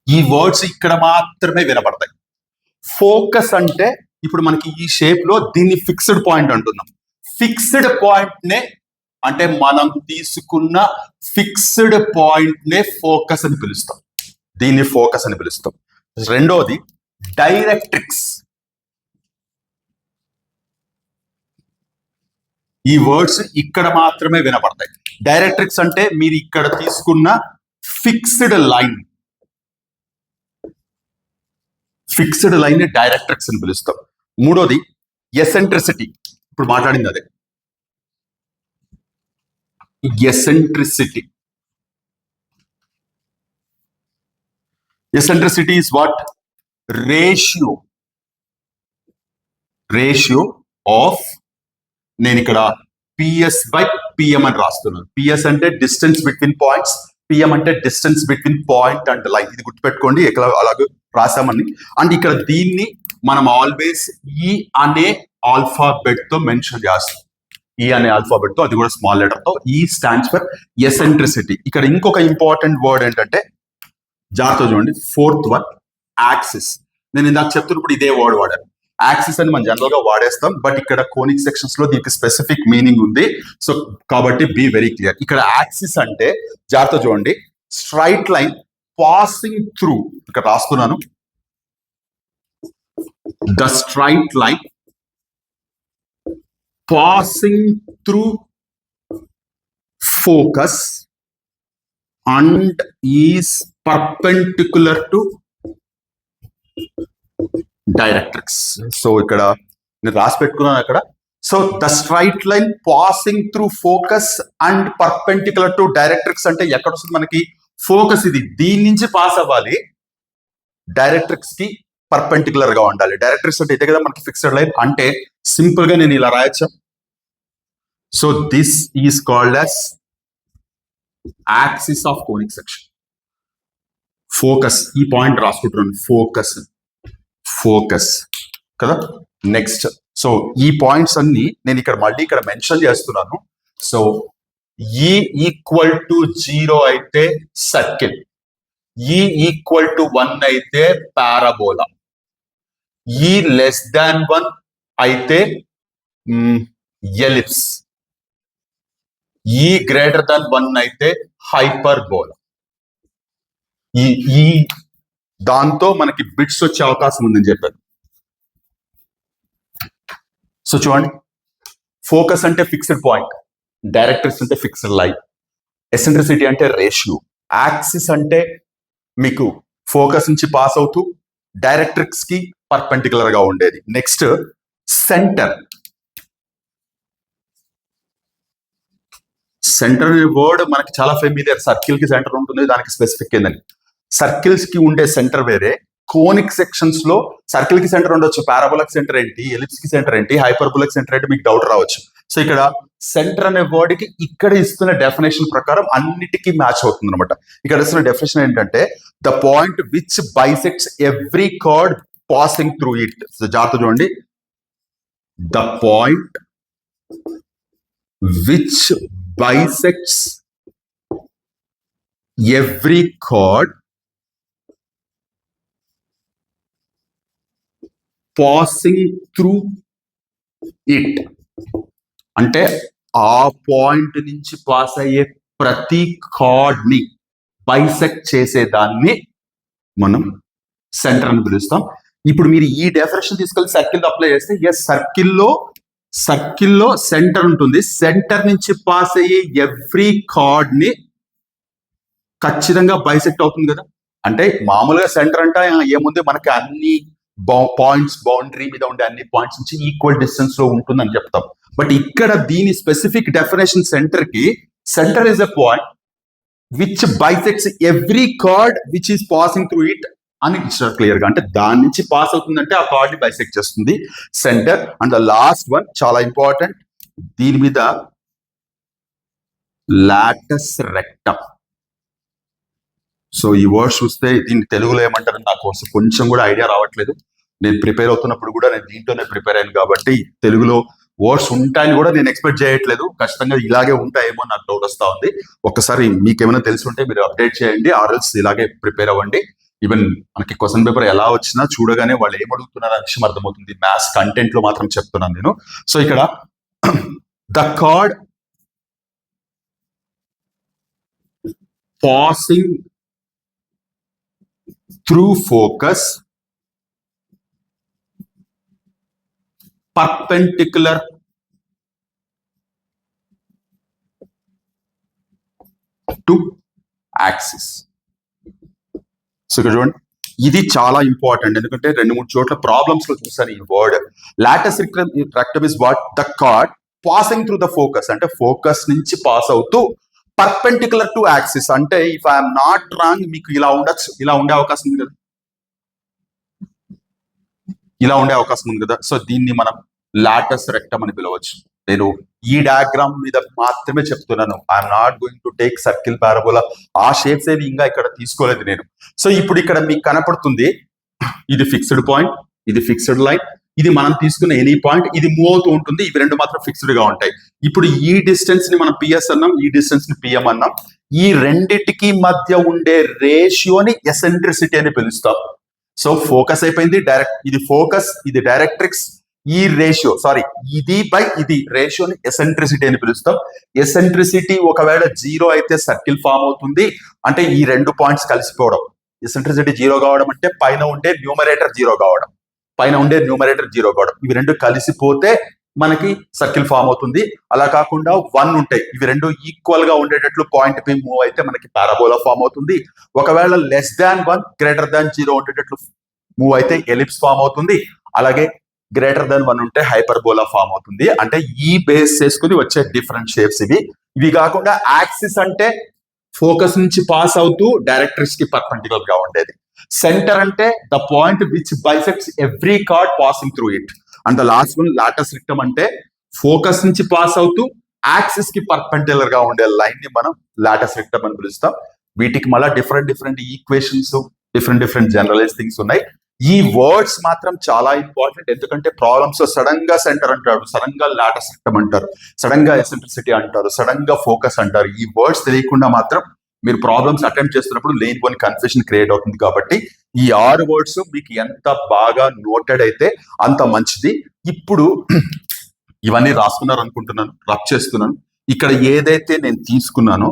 ఈ వర్డ్స్ ఇక్కడ మాత్రమే వినపడతాయి. ఫోకస్ అంటే ఇప్పుడు మనకి ఈ షేప్ లో దీన్ని ఫిక్స్డ్ పాయింట్ అంటున్నాం. ఫిక్స్డ్ పాయింట్ నే అంటే మనం తీసుకున్న ఫిక్స్డ్ పాయింట్ నే ఫోకస్ అని పిలుస్తాం. దీన్ని ఫోకస్ అని పిలుస్తాం. రెండోది డైరెక్ట్రిక్స్. ఈ వర్డ్స్ ఇక్కడ మాత్రమే వినపడతాయి. డైరెక్ట్రిక్స్ అంటే మీరు ఇక్కడ తీసుకున్న ఫిక్స్డ్ లైన్, ఫిక్స్డ్ లైన్ ని డైరెక్ట్రిక్స్ అని పిలుస్తాం. మూడోది ఎసెంట్రిసిటీ. ఇప్పుడు మాట్లాడింది అదే eccentricity. Eccentricity is what? Ratio of నేను ఇక్కడ PS by PM అని రాస్తున్నాను. PS అంటే డిస్టెన్స్ బిట్వీన్ పాయింట్స్, PM అంటే distance between point and line. ఇది గుర్తుపెట్టుకోండి ఎక్కడ అలాగే రాసామని. అండ్ ఇక్కడ దీన్ని మనం ఆల్వేస్ ఈ అనే ఆల్ఫాబెట్ తో మెన్షన్ చేస్తాం. ఈ అనే ఆల్ఫాబెట్ తో, అది కూడా స్మాల్ లెటర్ తో. ఈ స్టాండ్స్ ఫర్ ఎసెంట్రిసిటీ. ఇక్కడ ఇంకొక ఇంపార్టెంట్ వర్డ్ ఏంటంటే జాగ్రత్త చూడండి, 4th వన్ యాక్సిస్. నేను ఇందాక చెప్తున్నప్పుడు ఇదే వర్డ్ వాడాను. యాక్సిస్ అని మనం జనరల్ గా వాడేస్తాం, బట్ ఇక్కడ కోనిక్ సెక్షన్స్ లో దీనికి స్పెసిఫిక్ మీనింగ్ ఉంది. సో కాబట్టి బీ వెరీ క్లియర్. ఇక్కడ యాక్సిస్ అంటే జాగ్రత్త చూడండి, స్ట్రైట్ లైన్ పాసింగ్ త్రూ, ఇక్కడ రాసుకున్నాను, the straight line passing through focus and is perpendicular to directrix. So ఇక్కడ నేను రాసి పెట్టుకున్నాను అక్కడ. So the straight line passing through focus and perpendicular to directrix అంటే ఎక్కడ వస్తుంది మనకి? ఫోకస్ ఇది, దీని నుంచి పాస్ అవ్వాలి, డైరెక్ట్రిక్స్ కి పర్పెండిక్యులర్ గా ఉండాలి. డైరెక్ట్రిక్స్ అంటే ఇదే కదా మనకి ఫిక్స్డ్ లైన్. అంటే సింపుల్ గా నేను ఇలా రాయొచ్చా? So this is called as axis of conic section. Focus, ఈ పాయింట్ రాసుకుంటున్నాను, ఫోకస్ కదా. నెక్స్ట్, సో ఈ పాయింట్స్ అన్ని నేను ఇక్కడ మళ్ళీ ఇక్కడ మెన్షన్ చేస్తున్నాను. సో E = 0 అయితే సర్కిల్, E = 1 అయితే పారాబోలా, E <1 అయితే ఎలిప్స్, E <1 అయితే హైపర్బోలా. ఈ దాంతో మనకి బిట్స్ వచ్చే అవకాశం ఉందని చెప్పారు. సో చూడండి, ఫోకస్ అంటే ఫిక్స్డ్ పాయింట్, డైరెక్ట్రిక్స్ అంటే ఫిక్స్డ్ లైన్, ఎసెంట్రిసిటీ అంటే రేషియో, యాక్సిస్ అంటే మీకు ఫోకస్ నుంచి పాస్ అవుతూ డైరెక్ట్రిక్స్ కి పర్పెండిక్యులర్ గా ఉండేది. Next centre. సెంటర్ అనే వర్డ్ మనకి చాలా ఫెమిలియర్. సర్కిల్ కి సెంటర్ ఉంటుంది, దానికి స్పెసిఫిక్ ఏందని. సర్కిల్స్ కి ఉండే సెంటర్ వేరే, కోనిక్ సెక్షన్స్ లో సర్కిల్ కి సెంటర్ ఉండొచ్చు, పారాబోలిక్ సెంటర్ ఏంటి, ఎలిప్స్ కి సెంటర్ ఏంటి, హైపర్బోలిక్ సెంటర్ ఏంటి, మీకు డౌట్ రావచ్చు. సో ఇక్కడ సెంటర్ అనే వర్డ్ కి ఇక్కడ ఇస్తున్న డెఫినేషన్ ప్రకారం అన్నిటికీ మ్యాచ్ అవుతుంది అనమాట. ఇక్కడ ఇస్తున్న డెఫినేషన్ ఏంటంటే the point which bisects every chord passing through it. జాగ్రత్త చూడండి, the point which bisects every chord passing through it అంటే ఆ పాయింట్ నుంచి పాస్ అయ్యే ప్రతి కార్డ్ ని బైసెక్ట్ చేసేదాన్ని మనం సెంటర్ అని పిలుస్తాం. ఇప్పుడు మీరు ఈ డెఫినేషన్ తీసుకెళ్లి సర్కిల్ అప్లై చేస్తే ఎస్, సర్కిల్లో సెంటర్ ఉంటుంది. సెంటర్ నుంచి పాస్ అయ్యే ఎవ్రీ కార్డ్ ని ఖచ్చితంగా బైసెక్ట్ అవుతుంది కదా. అంటే మామూలుగా సెంటర్ అంటే ఏముంది, మనకి అన్ని పాయింట్స్ బౌండరీ మీద ఉండే అన్ని పాయింట్స్ నుంచి ఈక్వల్ డిస్టెన్స్ లో ఉంటుందని చెప్తాం. బట్ ఇక్కడ దీని specific definition centre is a point which bisects every chord which is passing through it అని ఇచ్చారు క్లియర్ గా. అంటే దాని నుంచి పాస్ అవుతుందంటే ఆ కార్డ్ ని బైసెక్ట్ చేస్తుంది centre. And the last one చాలా ఇంపార్టెంట్, దీని మీద లాటస్ రెక్టమ్. సో ఈ వర్డ్స్ చూస్తే దీన్ని తెలుగులో ఏమంటారు నాకు కొంచెం కూడా ఐడియా రావట్లేదు. నేను ప్రిపేర్ అవుతున్నప్పుడు కూడా నేను దీంట్లోనే ప్రిపేర్ అయ్యాను కాబట్టి తెలుగులో వర్డ్స్ ఉంటాయని కూడా నేను ఎక్స్పెక్ట్ చేయట్లేదు. ఖచ్చితంగా ఇలాగే ఉంటాయేమో నాకు డౌట్ వస్తా ఉంది. ఒక్కసారి మీకు ఏమైనా తెలిసి ఉంటే మీరు అప్డేట్ చేయండి, ఆర్ఎల్స్ ఇలాగే ప్రిపేర్ అవ్వండి. ఈవెన్ మనకి క్వశ్చన్ పేపర్ ఎలా వచ్చినా చూడగానే వాళ్ళు ఏం అడుగుతున్నారు అనే విషయం అర్థమవుతుంది. మ్యాథ్స్ కంటెంట్ లో మాత్రం చెప్తున్నాను నేను. సో ఇక్కడ the card passing through focus perpendicular to axis. So ఇక్కడ చూడండి, ఇది చాలా ఇంపార్టెంట్. ఎందుకంటే 2-3 చోట్ల ప్రాబ్లమ్స్ లో చూసాను ఈ word. Lotus rectum is what the card passing through the focus, అంటే ఫోకస్ నుంచి పాస్ అవుతూ పర్పెండిక్యులర్ టు యాక్సిస్. అంటే ఇఫ్ ఐఎమ్ నాట్ రాంగ్ మీకు ఇలా ఉండొచ్చు, ఇలా ఉండే అవకాశం ఉంది కదా, ఇలా ఉండే అవకాశం ఉంది కదా. సో దీన్ని మనం లాటస్ రెక్టమ్ అని పిలవచ్చు. నేను ఈ డయాగ్రామ్ మీద మాత్రమే చెప్తున్నాను. I'm not going to take circle, parabola, ఆ షేప్స్ ఏవి ఇంకా ఇక్కడ తీసుకోలేదు నేను. సో ఇప్పుడు ఇక్కడ మీకు కనపడుతుంది, ఇది ఫిక్స్డ్ పాయింట్, ఇది ఫిక్స్డ్ లైన్, ఇది మనం తీసుకున్న ఎనీ పాయింట్, ఇది మూవ్ అవుతూ ఉంటుంది. ఇవి రెండు మాత్రం ఫిక్స్డ్ గా ఉంటాయి. ఇప్పుడు ఈ డిస్టెన్స్ ని మనం పిఎస్ అన్నాం, ఈ డిస్టెన్స్ ని పిఎం అన్నాం. ఈ రెండిటికి మధ్య ఉండే రేషియోని ఎసెంట్రిసిటీ అని పిలుస్తాం. సో ఫోకస్ అయిపోయింది, ఇది ఫోకస్, ఇది డైరెక్ట్రిక్స్. ఈ రేషియో ఇది బై ఇది రేషియోని ఎసెంట్రిసిటీ అని పిలుస్తాం. ఎసెంట్రిసిటీ ఒకవేళ 0 అయితే సర్కిల్ ఫామ్ అవుతుంది, అంటే ఈ రెండు పాయింట్స్ కలిసిపోవడం. ఎసెంట్రిసిటీ 0 కావడం అంటే పైన ఉండే న్యూమరేటర్ 0 కావడం, ఇవి రెండు కలిసిపోతే మనకి సర్కిల్ ఫామ్ అవుతుంది. అలా కాకుండా 1 ఉంటాయి, ఇవి రెండు ఈక్వల్ గా ఉండేటట్లు పాయింట్ పి మూవ్ అయితే మనకి పారాబోలా ఫామ్ అవుతుంది. ఒకవేళ <1 0 ఉండేటట్లు మూవ్ అయితే ఎలిప్స్ ఫామ్ అవుతుంది. అలాగే <1 ఉంటే హైపర్బోలా ఫామ్ అవుతుంది. అంటే ఈ బేస్ చేసుకుని వచ్చే డిఫరెంట్ షేప్స్ ఇవి కాకుండా యాక్సిస్ అంటే ఫోకస్ నుంచి పాస్ అవుతూ డైరెక్ట్రిక్స్ కి పర్పెండిక్యులర్ గా ఉండేది. సెంటర్ అంటే the point which bisects every chord passing through it. And the last one latus rectum అంటే ఫోకస్ నుంచి పాస్ అవుతూ యాక్సిస్ కి పర్పెండిక్యులర్ గా ఉండే లైన్ ని మనం లాటస్ రెక్టమ్ అని పిలుస్తాం. వీటికి మళ్ళీ different equations, different generalize things ఉన్నాయి. ఈ వర్డ్స్ మాత్రం చాలా ఇంపార్టెంట్. ఎందుకంటే ప్రాబ్లమ్స్ లో సడన్ గా సెంటర్ అంటారు, సడన్ గా లాటస్ రెక్టమ్ అంటారు, సడన్ గా ఎసెంట్రిసిటీ అంటారు, సడన్ గా ఫోకస్ అంటారు. ఈ వర్డ్స్ తెలియకుండా మాత్రం మీరు ప్రాబ్లమ్స్ అటెంప్ట్ చేస్తున్నప్పుడు లేనిపోని కన్ఫ్యూజన్ క్రియేట్ అవుతుంది. కాబట్టి ఈ 6 వర్డ్స్ మీకు ఎంత బాగా నోటెడ్ అయితే అంత మంచిది. ఇప్పుడు ఇవన్నీ రాసుకున్నారు అనుకుంటున్నాను, రబ్ చేస్తున్నాను. ఇక్కడ ఏదైతే నేను తీసుకున్నానో,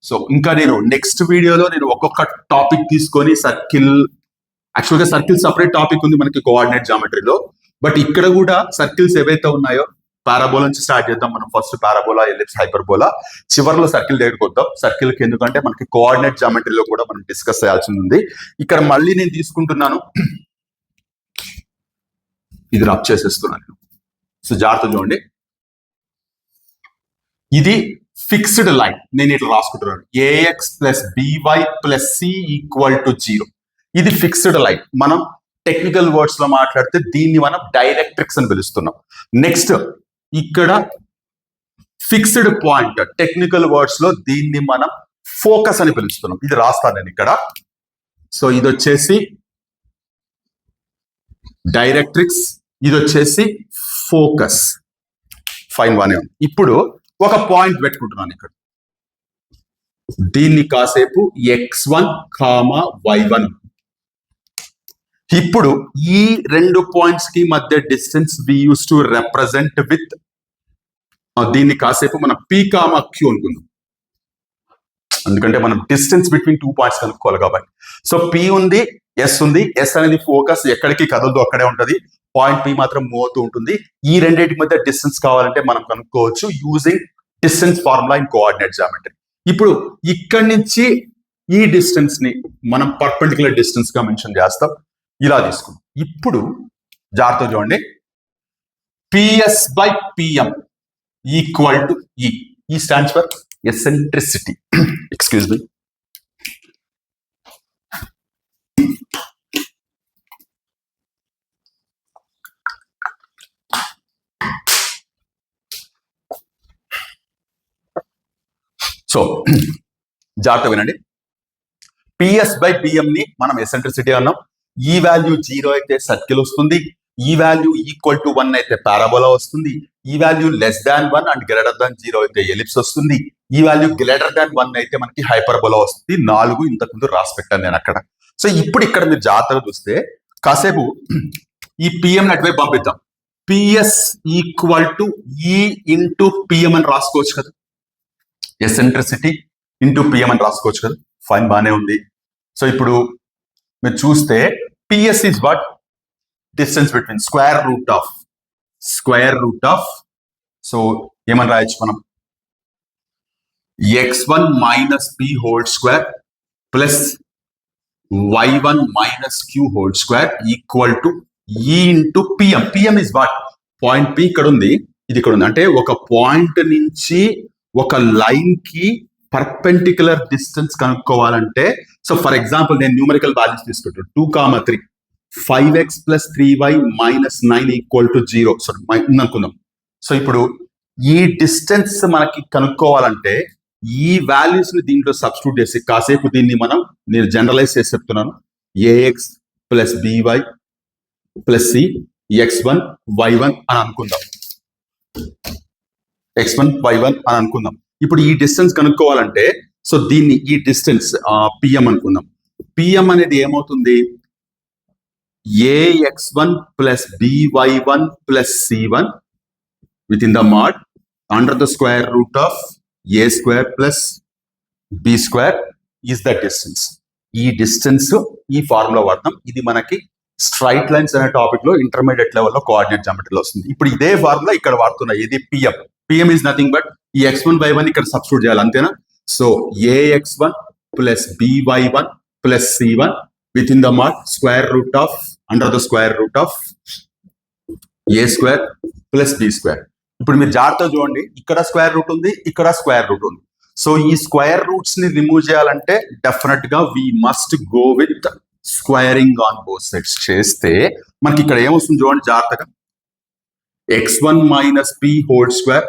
సో ఇంకా నేను నెక్స్ట్ వీడియోలో నేను ఒక్కొక్క టాపిక్ తీసుకొని సర్కిల్, యాక్చువల్గా సర్కిల్ సపరేట్ టాపిక్ ఉంది మనకి కోఆర్డినేట్ జామెట్రీలో, బట్ ఇక్కడ కూడా సర్కిల్స్ ఏవైతే ఉన్నాయో పారాబోలా నుంచి స్టార్ట్ చేద్దాం మనం. ఫస్ట్ పారాబోలా, ఎలిప్స్, హైపర్బోలా, చివరిలో సర్కిల్ దగ్గరికి వద్దాం. సర్కిల్ కి ఎందుకంటే మనకి కోఆర్డినేట్ జామెట్రీలో కూడా మనం డిస్కస్ చేయాల్సి ఉంది. ఇక్కడ మళ్ళీ నేను తీసుకుంటున్నాను, ఇది రబ్ చేసేస్తున్నాను. సో జాగ్రత్త చూడండి, ఇది ఫిక్స్డ్ లైన్. నేను ఇట్లా రాసుకుంటున్నాను, a x plus b y plus c equal to 0. ఇది ఫిక్స్డ్ లైన్. మనం టెక్నికల్ వర్డ్స్ లో మాట్లాడితే దీన్ని మనం డైరెక్ట్రిక్స్ అని పిలుస్తున్నాం. నెక్స్ట్ ఇక్కడ ఫిక్స్డ్ పాయింట్, టెక్నికల్ వర్డ్స్ లో దీన్ని మనం ఫోకస్ అని పిలుస్తున్నాం. ఇది రాస్తాను నేను ఇక్కడ. సో ఇది వచ్చేసి డైరెక్ట్రిక్స్, ఇది వచ్చేసి ఫోకస్. ఫైన్, బానే ఉంది. ఇప్పుడు ఒక పాయింట్ పెట్టుకుంటున్నాను ఇక్కడ, దీన్ని కాసేపు x1, y1. ఇప్పుడు ఈ రెండు పాయింట్స్ కి మధ్య distance we use to represent with, దీన్ని కాసేపు మనం p, q అనుకుందాం, ఎందుకంటే మనం డిస్టెన్స్ బిట్వీన్ 2 పాయింట్స్ కనుక్కోవాలి కాబట్టి. సో p ఉంది, s ఉంది. s అనేది ఫోకస్, ఎక్కడికి కదలదు అక్కడే ఉంటది. పాయింట్ p మాత్రం మూవ్ అవుతూ ఉంటుంది. ఈ రెండింటి మధ్య డిస్టెన్స్ కావాలంటే మనం కనుక్కోవచ్చు using distance formula in coordinate geometry. ఇప్పుడు ఇక్కడి నుంచి ఈ డిస్టెన్స్ ని మనం పర్పెండిక్యులర్ డిస్టెన్స్ గా మెన్షన్ చేస్తాం. ఇలా తీసుకున్నాం. ఇప్పుడు జాగ్రత్త చూడండి, PS by PM equal to ఈ. ఈ stands for eccentricity. Excuse me. So జాగ్రత్త వినండి, పిఎస్ బై పిఎం ని మనం ఎసెంట్రిసిటీ అన్నాం. ఈ వాల్యూ 0 అయితే సర్కిల్ వస్తుంది, ఈ వాల్యూ ఈక్వల్ టు 1 అయితే పారాబోలా వస్తుంది, ఈ value less than 1 and greater than 0 అయితే ఎలిప్స్ వస్తుంది, ఈ వాల్యూ గ్రేటర్ దాన్ 1 అయితే మనకి హైపర్బోలా వస్తుంది. 4 ఇంతకుముందు రాసి పెట్టాను నేను అక్కడ. సో ఇప్పుడు ఇక్కడ మీరు జాగ్రత్తగా చూస్తే కాసేపు ఈ పిఎం అటువైపు పంపిద్దాం. PS equal to e into PM అని రాసుకోవచ్చు కదా, ఎసెంట్రిసిటీ ఇంటూ పిఎం అని రాసుకోవచ్చు కదా. ఫైన్, బానే ఉంది. సో ఇప్పుడు మీరు చూస్తే PS is what, distance between square root of, so ఏమని రాయొచ్చు మనం, x1 minus p whole square plus y1 minus q whole square equal to e into PM. PM is what, point p ఇక్కడ ఉంది, ఇది ఇక్కడ ఉంది. అంటే ఒక పాయింట్ నుంచి ఒక లైన్ కి పర్పెండిక్యులర్ డిస్టెన్స్ కనుక్కోవాలంటే, సో ఫర్ ఎగ్జాంపుల్ నేను న్యూమరికల్ వాల్యూస్ తీసుకుంటాను. 2, 3, 5x plus 3y minus 9 equal to 0 అనుకుందాం. సో ఇప్పుడు ఈ డిస్టెన్స్ మనకి కనుక్కోవాలంటే ఈ వాల్యూస్ ని దీంట్లో సబ్స్టిట్యూట్ చేసి కాసేపు దీన్ని నేను జనరలైజ్ చేసి చెప్తున్నాను, ax plus by plus c x1 y1 అని అనుకుందాం. x1 y1 అని అనుకుందాం. ఇప్పుడు ఈ డిస్టెన్స్ కనుక్కోవాలంటే, సో దీన్ని ఈ డిస్టెన్స్ పిఎం అనుకుందాం. పిఎం అనేది ఏమవుతుంది, ax1 plus by1 plus c1 with in the mod under the square root of a square plus b square is the distance. ఈ డిస్టెన్స్ ఈ ఫార్ములా వాడతాం. ఇది మనకి స్ట్రైట్ లైన్స్ అనే టాపిక్ లో ఇంటర్మీడియట్ లెవెల్లో కోఆర్డినేట్ జామెట్రీలో వస్తుంది. ఇప్పుడు ఇదే ఫార్ములా ఇక్కడ వాడుతున్నా, ఇది PM. PM is nothing but ఈ x1 y1 ఇక్కడ సబ్స్టిట్యూట్ చేయాలి, అంతేనా. So ax1 plus by1 plus c1 with in the mod square root of under the square root of a square plus b square. ఇప్పుడు మీరు జాగ్రత్తగా చూడండి, ఇక్కడ square root ఉంది, ఇక్కడ స్క్వేర్ రూట్ ఉంది. సో ఈ స్క్వేర్ రూట్స్ ని రిమూవ్ చేయాలంటే డెఫినెట్ గా we must go with squaring on both sides చేస్తే మనకి ఇక్కడ ఏమొస్తుంది చూడండి జాగ్రత్తగా, x1 minus p whole square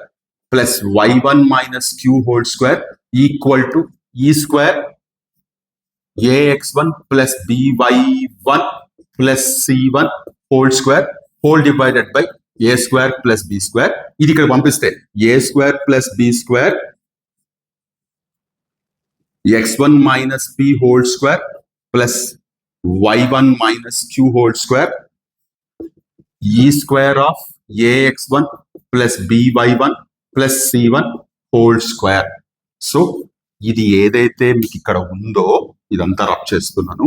plus y1 minus q whole square equal to e square ax1 plus by1 plus c1 whole square whole divided by a square plus b square. ఇది ఇక్కడ పంపిస్తే a square plus b square x1 minus p whole square plus y1 minus q whole square e square of ax1 plus by1 plus c1 whole square. So ఇది ఏదైతే మీకు ఇక్కడ ఉందో ఇదంతా rub చేస్తున్నాను.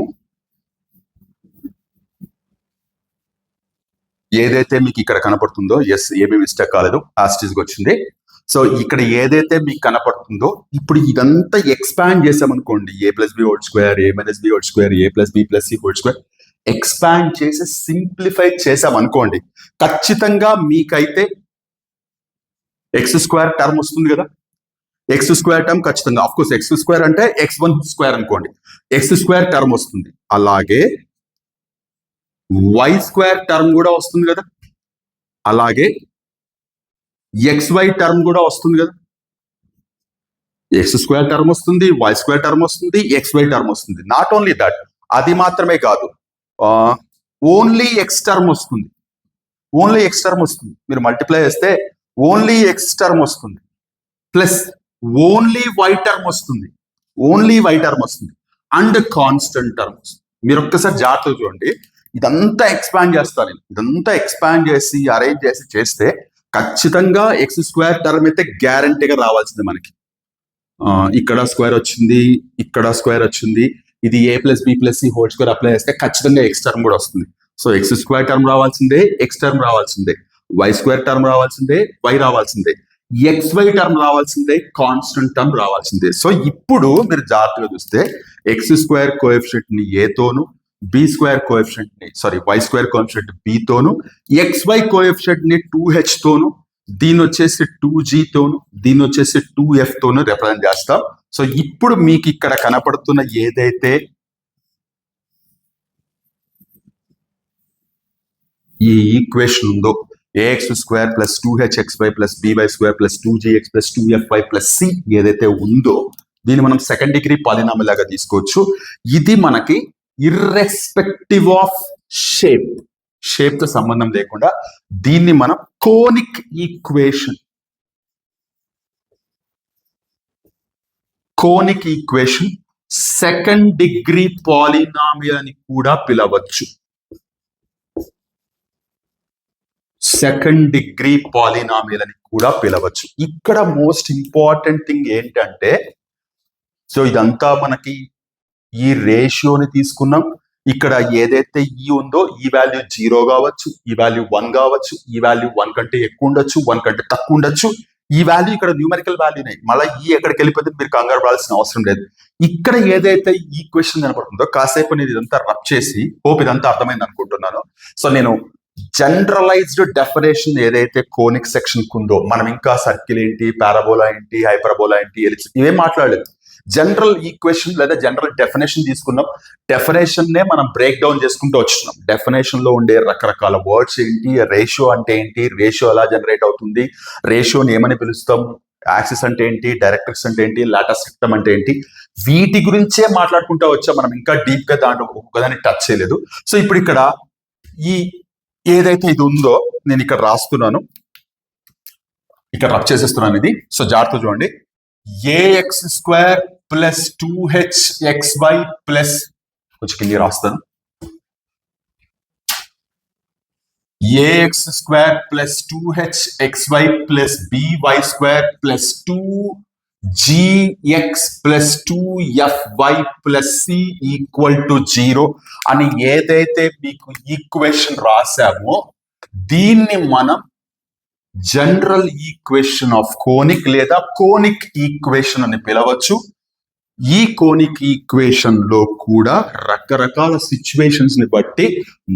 ఏదైతే మీకు ఇక్కడ కనపడుతుందో, ఎస్ ఏమీ మిస్టేక్ కాలేదు, యాస్టీస్కి వచ్చింది. సో ఇక్కడ ఏదైతే మీకు కనపడుతుందో ఇప్పుడు ఇదంతా ఎక్స్పాండ్ చేసామనుకోండి, a+b² a-b² a+b+c² ఎక్స్పాండ్ చేసి సింప్లిఫై చేసామనుకోండి, ఖచ్చితంగా మీకైతే x² టర్మ్ వస్తుంది కదా. x² టర్మ్ ఖచ్చితంగా, ఆఫ్ కోర్స్ x² అంటే x1² అనుకోండి, x² టర్మ్ వస్తుంది. అలాగే y² టర్మ్ కూడా వస్తుంది కదా, అలాగే xy టర్మ్ కూడా వస్తుంది కదా. x² టర్మ్ వస్తుంది, y² టర్మ్ వస్తుంది, xy టర్మ్ వస్తుంది. నాట్ ఓన్లీ దట్, అది మాత్రమే కాదు, ఓన్లీ x టర్మ్ వస్తుంది. ఓన్లీ x టర్మ్ వస్తుంది. మీరు మల్టిప్లై చేస్తే ఓన్లీ x టర్మ్ వస్తుంది, ప్లస్ ఓన్లీ y టర్మ్ వస్తుంది, ఓన్లీ y టర్మ్ వస్తుంది, అండ్ కాన్స్టెంట్ టర్మ్ వస్తుంది. మీరు ఒక్కసారి జాగ్రత్తగా చూడండి, ఇదంతా ఎక్స్పాండ్ చేస్తాను నేను, ఇదంతా ఎక్స్పాండ్ చేసి అరేంజ్ చేసి చేస్తే ఖచ్చితంగా x² టర్మ్ అయితే గ్యారంటీగా రావాల్సింది మనకి. ఇక్కడ స్క్వేర్ వచ్చింది, ఇక్కడ స్క్వేర్ వచ్చింది, ఇది a+b+c² అప్లై చేస్తే ఖచ్చితంగా x టర్మ్ కూడా వస్తుంది. సో x² టర్మ్ రావాల్సిందే, x టర్మ్ రావాల్సిందే, y² టర్మ్ రావాల్సిందే, y రావాల్సిందే, xy టర్మ్ రావాల్సిందే, కాన్స్టెంట్ టర్మ్ రావాల్సిందే. సో ఇప్పుడు మీరు జాగ్రత్తగా చూస్తే x² కోఎఫిషియంట్ ని a తోను, b² కోఎఫిషియంట్ ని y² కోఎఫిషియంట్ b తోను, xy కోఎఫిషియంట్ ని 2h తోను, దీని వచ్చేసి 2g తోను, దీని వచ్చేసి 2f తోను రిప్రజెంట్ చేస్తాం. సో ఇప్పుడు మీకు ఇక్కడ కనపడుతున్న ఏదైతే ఈ ఈక్వేషన్ ఉందో, ax² + 2hxy + by² + 2gx + 2fy + c ఏదైతే ఉందో, దీన్ని మనం సెకండ్ డిగ్రీ పాలినామిల్ లాగా తీసుకోవచ్చు. ఇది మనకి ఇర్రెస్పెక్టివ్ ఆఫ్ షేప్ తో సంబంధం లేకుండా దీన్ని మనం conic equation second degree polynomial అని కూడా పిలవచ్చు. సెకండ్ డిగ్రీ పాలినామియల్ అని కూడా పిలవచ్చు. ఇక్కడ మోస్ట్ ఇంపార్టెంట్ థింగ్ ఏంటంటే, సో ఇదంతా మనకి ఈ రేషియోని తీసుకున్నాం. ఇక్కడ ఏదైతే ఈ ఉందో ఈ వాల్యూ 0 కావచ్చు, ఈ వాల్యూ 1 కావచ్చు, ఈ వాల్యూ 1 కంటే ఎక్కువ ఉండొచ్చు, 1 కంటే తక్కువ ఉండొచ్చు. ఈ వాల్యూ ఇక్కడ న్యూమరికల్ వాల్యూనే, మళ్ళీ ఈ ఎక్కడికి వెళ్ళిపోతే మీరు కంగారు పడాల్సిన అవసరం లేదు. ఇక్కడ ఏదైతే ఈక్వేషన్ కనపడుతుందో కాసేపు నేను ఇదంతా రబ్ చేసి, హోప్ ఇదంతా అర్థమైంది అనుకుంటున్నాను. సో నేను జనరలైజ్డ్ డెఫినేషన్ ఏదైతే కోనిక్ సెక్షన్ ఉందో, మనం ఇంకా సర్కిల్ ఏంటి, పారాబోలా ఏంటి, హైపర్బోలా ఏంటి, ఎలిప్స్ ఇవేం మాట్లాడలేదు. జనరల్ ఈక్వేషన్ లేదా జనరల్ డెఫినేషన్ తీసుకున్నాం. డెఫినేషన్ నే మనం బ్రేక్ డౌన్ చేసుకుంటూ వచ్చినాం. డెఫినేషన్ లో ఉండే రకరకాల వర్డ్స్ ఏంటి, రేషియో అంటే ఏంటి, రేషియో ఎలా జనరేట్ అవుతుంది, రేషియోని ఏమని పిలుస్తాం, యాక్సిస్ అంటే ఏంటి, డైరెక్ట్రిక్స్ అంటే ఏంటి, లాటస్ సిస్టమ్ అంటే ఏంటి, వీటి గురించే మాట్లాడుకుంటూ వచ్చాం. మనం ఇంకా డీప్ గా దాంట్లో ఒక్కదాన్ని టచ్ చేయలేదు. సో ఇప్పుడు ఇక్కడ ఈ ఏదైతే ఇది ఉందో నేను ఇక్కడ రాస్తున్నాను, ఇక్కడ రబ్ చేసేస్తున్నాను ఇది. సో జాగ్రత్త చూడండి, ax² + 2hxy ప్లస్, కొంచెం కింద రాస్తాను, ax² + 2hxy + by² + 2gx + 2fy + c = 0 అని ఏదైతే మీకు ఈక్వేషన్ రాసామో దీన్ని మనం జనరల్ ఈక్వేషన్ ఆఫ్ కోనిక్ లేదా కోనిక్ ఈక్వేషన్ అని పిలవచ్చు. ఈ కోనిక్ ఈక్వేషన్ లో కూడా రకరకాల సిచ్యువేషన్స్ ని బట్టి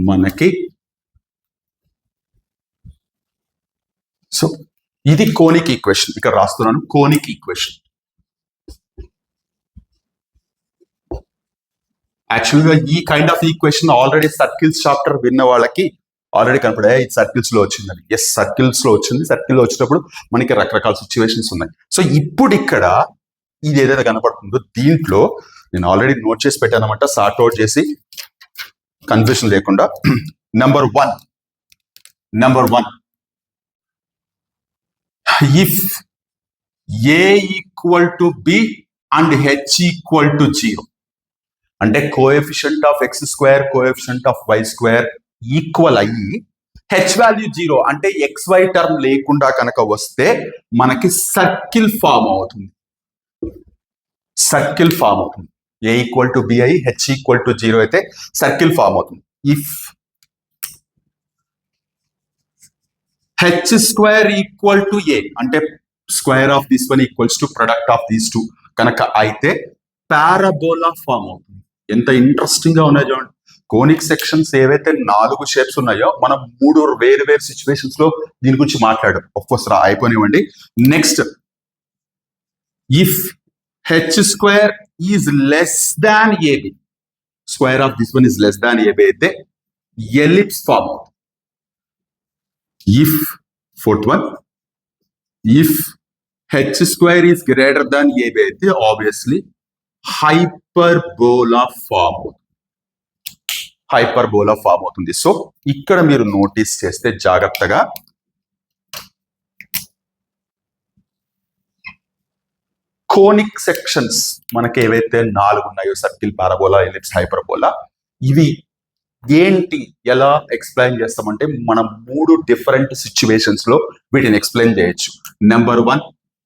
మనకి, సో ఇది కోనిక్ ఈక్వేషన్, ఇక్కడ రాస్తున్నాను కోనిక్ ఈక్వేషన్. యాక్చువల్గా ఈ kind of equation already circles chapter విన్న వాళ్ళకి ఆల్రెడీ కనపడే, ఇది సర్కిల్స్ లో వచ్చిందని. ఎస్, సర్కిల్స్ లో వచ్చింది. సర్కిల్ లో వచ్చినప్పుడు మనకి రకరకాల సిచ్యువేషన్స్ ఉన్నాయి. సో ఇప్పుడు ఇక్కడ ఇది ఏదైతే కనపడుతుందో దీంట్లో నేను ఆల్రెడీ నోట్ చేసి పెట్టాను అనమాట, సార్ట్ అవుట్ చేసి కన్ఫ్యూషన్ లేకుండా. Number one, if a = b and h = 0 అంటే coefficient of x² coefficient of y² equal అయ్యి హెచ్ వాల్యూ 0 అంటే xy టర్మ్ లేకుండా కనుక వస్తే మనకి సర్కిల్ ఫామ్ అవుతుంది. a = b అయ్యి h = 0 అయితే సర్కిల్ ఫామ్ అవుతుంది. If H square equal to a అంటే square of this one equals to product of these two కనుక అయితే పారాబోలా ఫామ్ అవుతుంది. ఎంత ఇంట్రెస్టింగ్ గా ఉన్నాయో చూడండి. కోనిక్ సెక్షన్స్ ఏవైతే 4 షేప్స్ ఉన్నాయో మనం 3 వేరు వేరు సిచ్యువేషన్స్ లో దీని గురించి మాట్లాడాం. కోర్స్ అయిపోనివ్వండి. Next, if H square is less than ab, square of this one is less than ab అయితే ఎలిప్స్ ఫామ్ అవుతుంది. If fourth one, if H square is greater than ab అయితే ఆబ్వియస్లీ హైపర్బోలా ఫామ్ అవుతుంది. Hyperbola form అవుతుంది. So ఇక్కడ మీరు notice చేస్తే జాగ్రత్తగా conic sections మనకి ఏవైతే 4 ఉన్నాయో సర్కిల్, పారాబోలా, ఎలిప్స్, హైపర్బోలా, ఇవి ఏంటి ఎలా ఎక్స్ప్లెయిన్ చేస్తామంటే మనం 3 డిఫరెంట్ సిచ్యువేషన్స్ లో వీటిని ఎక్స్ప్లెయిన్ చేయొచ్చు. నెంబర్ 1,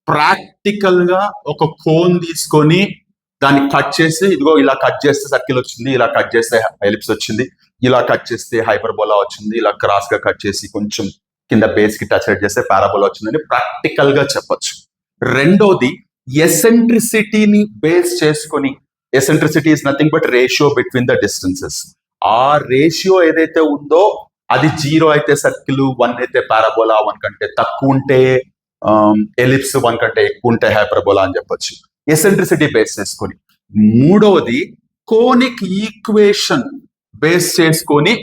ప్రాక్టికల్ గా ఒక కోన్ తీసుకొని దాన్ని కట్ చేసి, ఇదిగో ఇలా కట్ చేస్తే సర్కిల్ వచ్చింది, ఇలా కట్ చేస్తే ఎలిప్స్ వచ్చింది, ఇలా కట్ చేస్తే హైపర్బోలా వచ్చింది, ఇలా క్రాస్ గా కట్ చేసి కొంచెం కింద బేస్ కి టచ్ చేస్తే పారాబోలా వచ్చిందని ప్రాక్టికల్ గా చెప్పొచ్చు. రెండోది, ఎసెంట్రిసిటీని బేస్ చేసుకొని, eccentricity is nothing but ratio between the distances. ఆ రేషియో ఏదైతే ఉందో అది 0 అయితే సర్కిల్, 1 అయితే పారాబోలా, 1 కంటే తక్కువ ఉంటే ఎలిప్స్, 1 కంటే ఎక్కువ ఉంటే హైపర్బోలా అని చెప్పొచ్చు, ఎసెంట్రిసిటీ బేస్ చేసుకొని. మూడవది, కోనిక్ ఈక్వేషన్ బేస్ చేసుకొని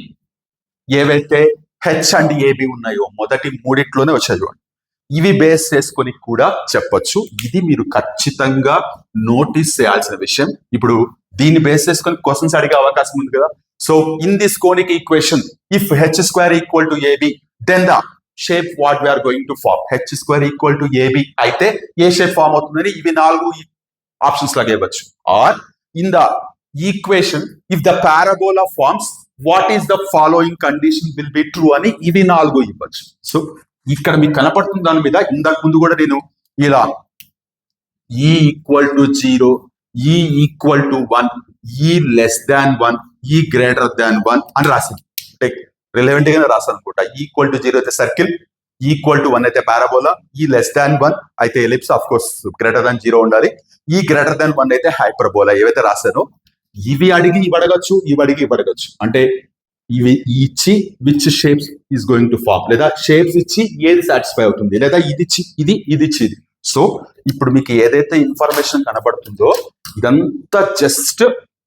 ఏవైతే హెచ్ అండ్ ఏబి ఉన్నాయో మొదటి 3 వచ్చాయి చూడండి, ఇవి బేస్ చేసుకొని కూడా చెప్పొచ్చు. ఇది మీరు ఖచ్చితంగా నోటీస్ చేయాల్సిన విషయం. ఇప్పుడు దీన్ని బేస్ చేసుకొని క్వశ్చన్స్ అడిగే అవకాశం ఉంది కదా. So in this conic equation, if H square equal to AB, then the shape what we're going to form. H square equal to AB అయితే ఏ షేప్ ఫామ్ అవుతుందని ఇవి 4 ఆప్షన్స్ లాగా ఇవ్వచ్చు. Or in the equation, if the parabola forms, what is the following condition will be true అని ఇవి 4 ఇవ్వచ్చు. So ఇక్కడ మీకు కనపడుతున్న దాని మీద ఇందాక ముందు కూడా నేను ఇలా ఈ ఈక్వల్ టు 0, ఈ ఈక్వల్ టు 1, ఈ లెస్ దాన్ 1, ఈ గ్రేటర్ దాన్ 1 అని రాశాను. రిలవెంట్ గానే రాశాను అనుకుంటా. ఈక్వల్ టు 0 అయితే సర్కిల్, ఈక్వల్ టు 1 అయితే పారాబోలా, ఈ లెస్ దాన్ 1 అయితే ellipse, of course greater than 0 ఉండాలి, ఈ గ్రేటర్ దాన్ 1 అయితే హైపర్బోలా. ఏవైతే రాశానో ఇవి అడిగి ఇవి అడగచ్చు, ఇవి అడిగి ఇవి అడగచ్చు. అంటే ఇవి ఇచ్చి which shapes is going to form, లేదా షేప్స్ ఇచ్చి ఏది సాటిస్ఫై అవుతుంది, లేదా ఇది ఇచ్చి ఇది, ఇది ఇచ్చి ఇది. సో ఇప్పుడు మీకు ఏదైతే ఇన్ఫర్మేషన్ కనబడుతుందో ఇదంతా జస్ట్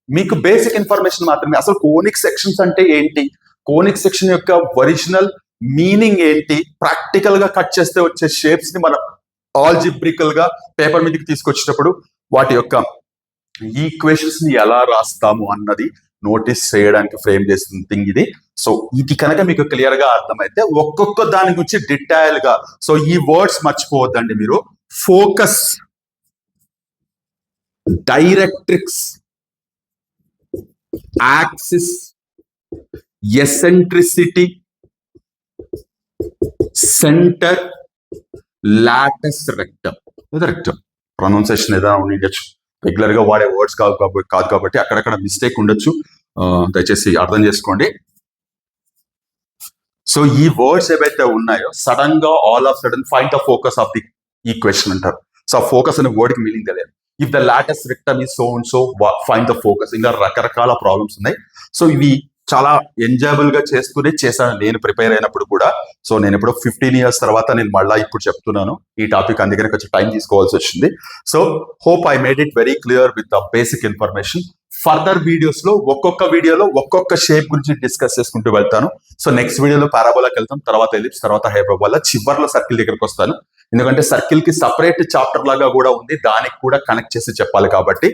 మీకు బేసిక్ ఇన్ఫర్మేషన్ మాత్రమే. అసలు కోనిక్ సెక్షన్స్ అంటే ఏంటి, కోనిక్ సెక్షన్ యొక్క ఒరిజినల్ మీనింగ్ ఏంటి, ప్రాక్టికల్ గా కట్ చేస్తే వచ్చే షేప్స్ ని మనం ఆల్జిబ్రికల్ గా పేపర్ మీదకి తీసుకొచ్చేటప్పుడు వాటి యొక్క ఈక్వేషన్స్ ని ఎలా రాస్తాము అన్నది నోటీస్ చేయడానికి ఫ్రేమ్ చేస్తుంది థింగ్ ఇది. సో ఇది కనుక మీకు క్లియర్ గా అర్థమైతే ఒక్కొక్క దాని గురించి డీటెయిల్ గా, సో ఈ వర్డ్స్ మర్చిపోవద్దండి మీరు. Focus, directrix, axis, eccentricity, centre, Lotus rectum. Rectum pronunciation ఏదైనా ఉండొచ్చు, రెగ్యులర్ గా వాడే వర్డ్స్ కాదు కాబట్టి అక్కడక్కడ మిస్టేక్ ఉండొచ్చు, దయచేసి అర్థం చేసుకోండి. సో ఈ వర్డ్స్ ఏవైతే ఉన్నాయో సడన్ గా all of sudden find the focus of the equation అంటారు. సో ఆ ఫోకస్ అనే వర్డ్ కి మీనింగ్ తెలియదు. If the Lotus rectum is so and so find the focus, ఇంకా రకరకాల ప్రాబ్లమ్స్ ఉన్నాయి. సో ఇవి చాలా ఎంజాయబుల్ గా చేస్తూనే చేశాను నేను ప్రిపేర్ అయినప్పుడు కూడా. సో నేను ఇప్పుడు 15 years తర్వాత నేను మళ్ళీ ఇప్పుడు చెప్తున్నాను ఈ టాపిక్, అందుకని కొంచెం టైం తీసుకోవాల్సి వచ్చింది. So hope I made it very clear with the basic information. Further videos లో ఒక్కొక్క వీడియోలో ఒక్కొక్క షేప్ గురించి డిస్కస్ చేసుకుంటూ వెళ్తాను. సో నెక్స్ట్ వీడియోలో పారాబోలాకి వెళ్తాం, తర్వాత ఎలిప్స్, తర్వాత హైపర్బోలా, చివర్లో సర్కిల్ దగ్గరకు వస్తాను. ఎందుకంటే సర్కిల్ కి సపరేట్ చాప్టర్ లాగా కూడా ఉంది, దానికి కూడా కనెక్ట్ చేసి చెప్పాలి కాబట్టి.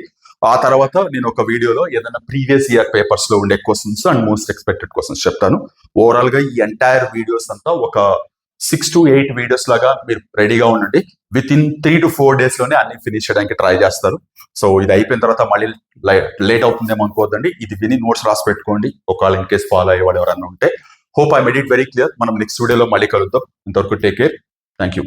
ఆ తర్వాత నేను ఒక వీడియోలో ఏదైనా ప్రీవియస్ ఇయర్ పేపర్స్ లో ఉండే questions and most expected questions చెప్తాను. ఓవరాల్ గా ఈ ఎంటైర్ వీడియోస్ అంతా ఒక 6 to 8 వీడియోస్ లాగా మీరు రెడీగా ఉండండి. విత్ ఇన్ 3 to 4 days లోనే అన్ని ఫినిష్ చేయడానికి ట్రై చేస్తారు. సో ఇది అయిపోయిన తర్వాత మళ్ళీ లేట్ అవుతుందేమో అనుకోవద్దండి, ఇది విని నోట్స్ రాసి పెట్టుకోండి ఒకవేళ ఇన్ కేస్ ఫాలో అయ్యేవాడు ఎవరన్నా ఉంటే. Hope I made it very clear. మనం నెక్స్ట్ వీడియోలో మళ్ళీ కలుద్దాం. ఇంతవరకు టేక్ కేర్. Thank you.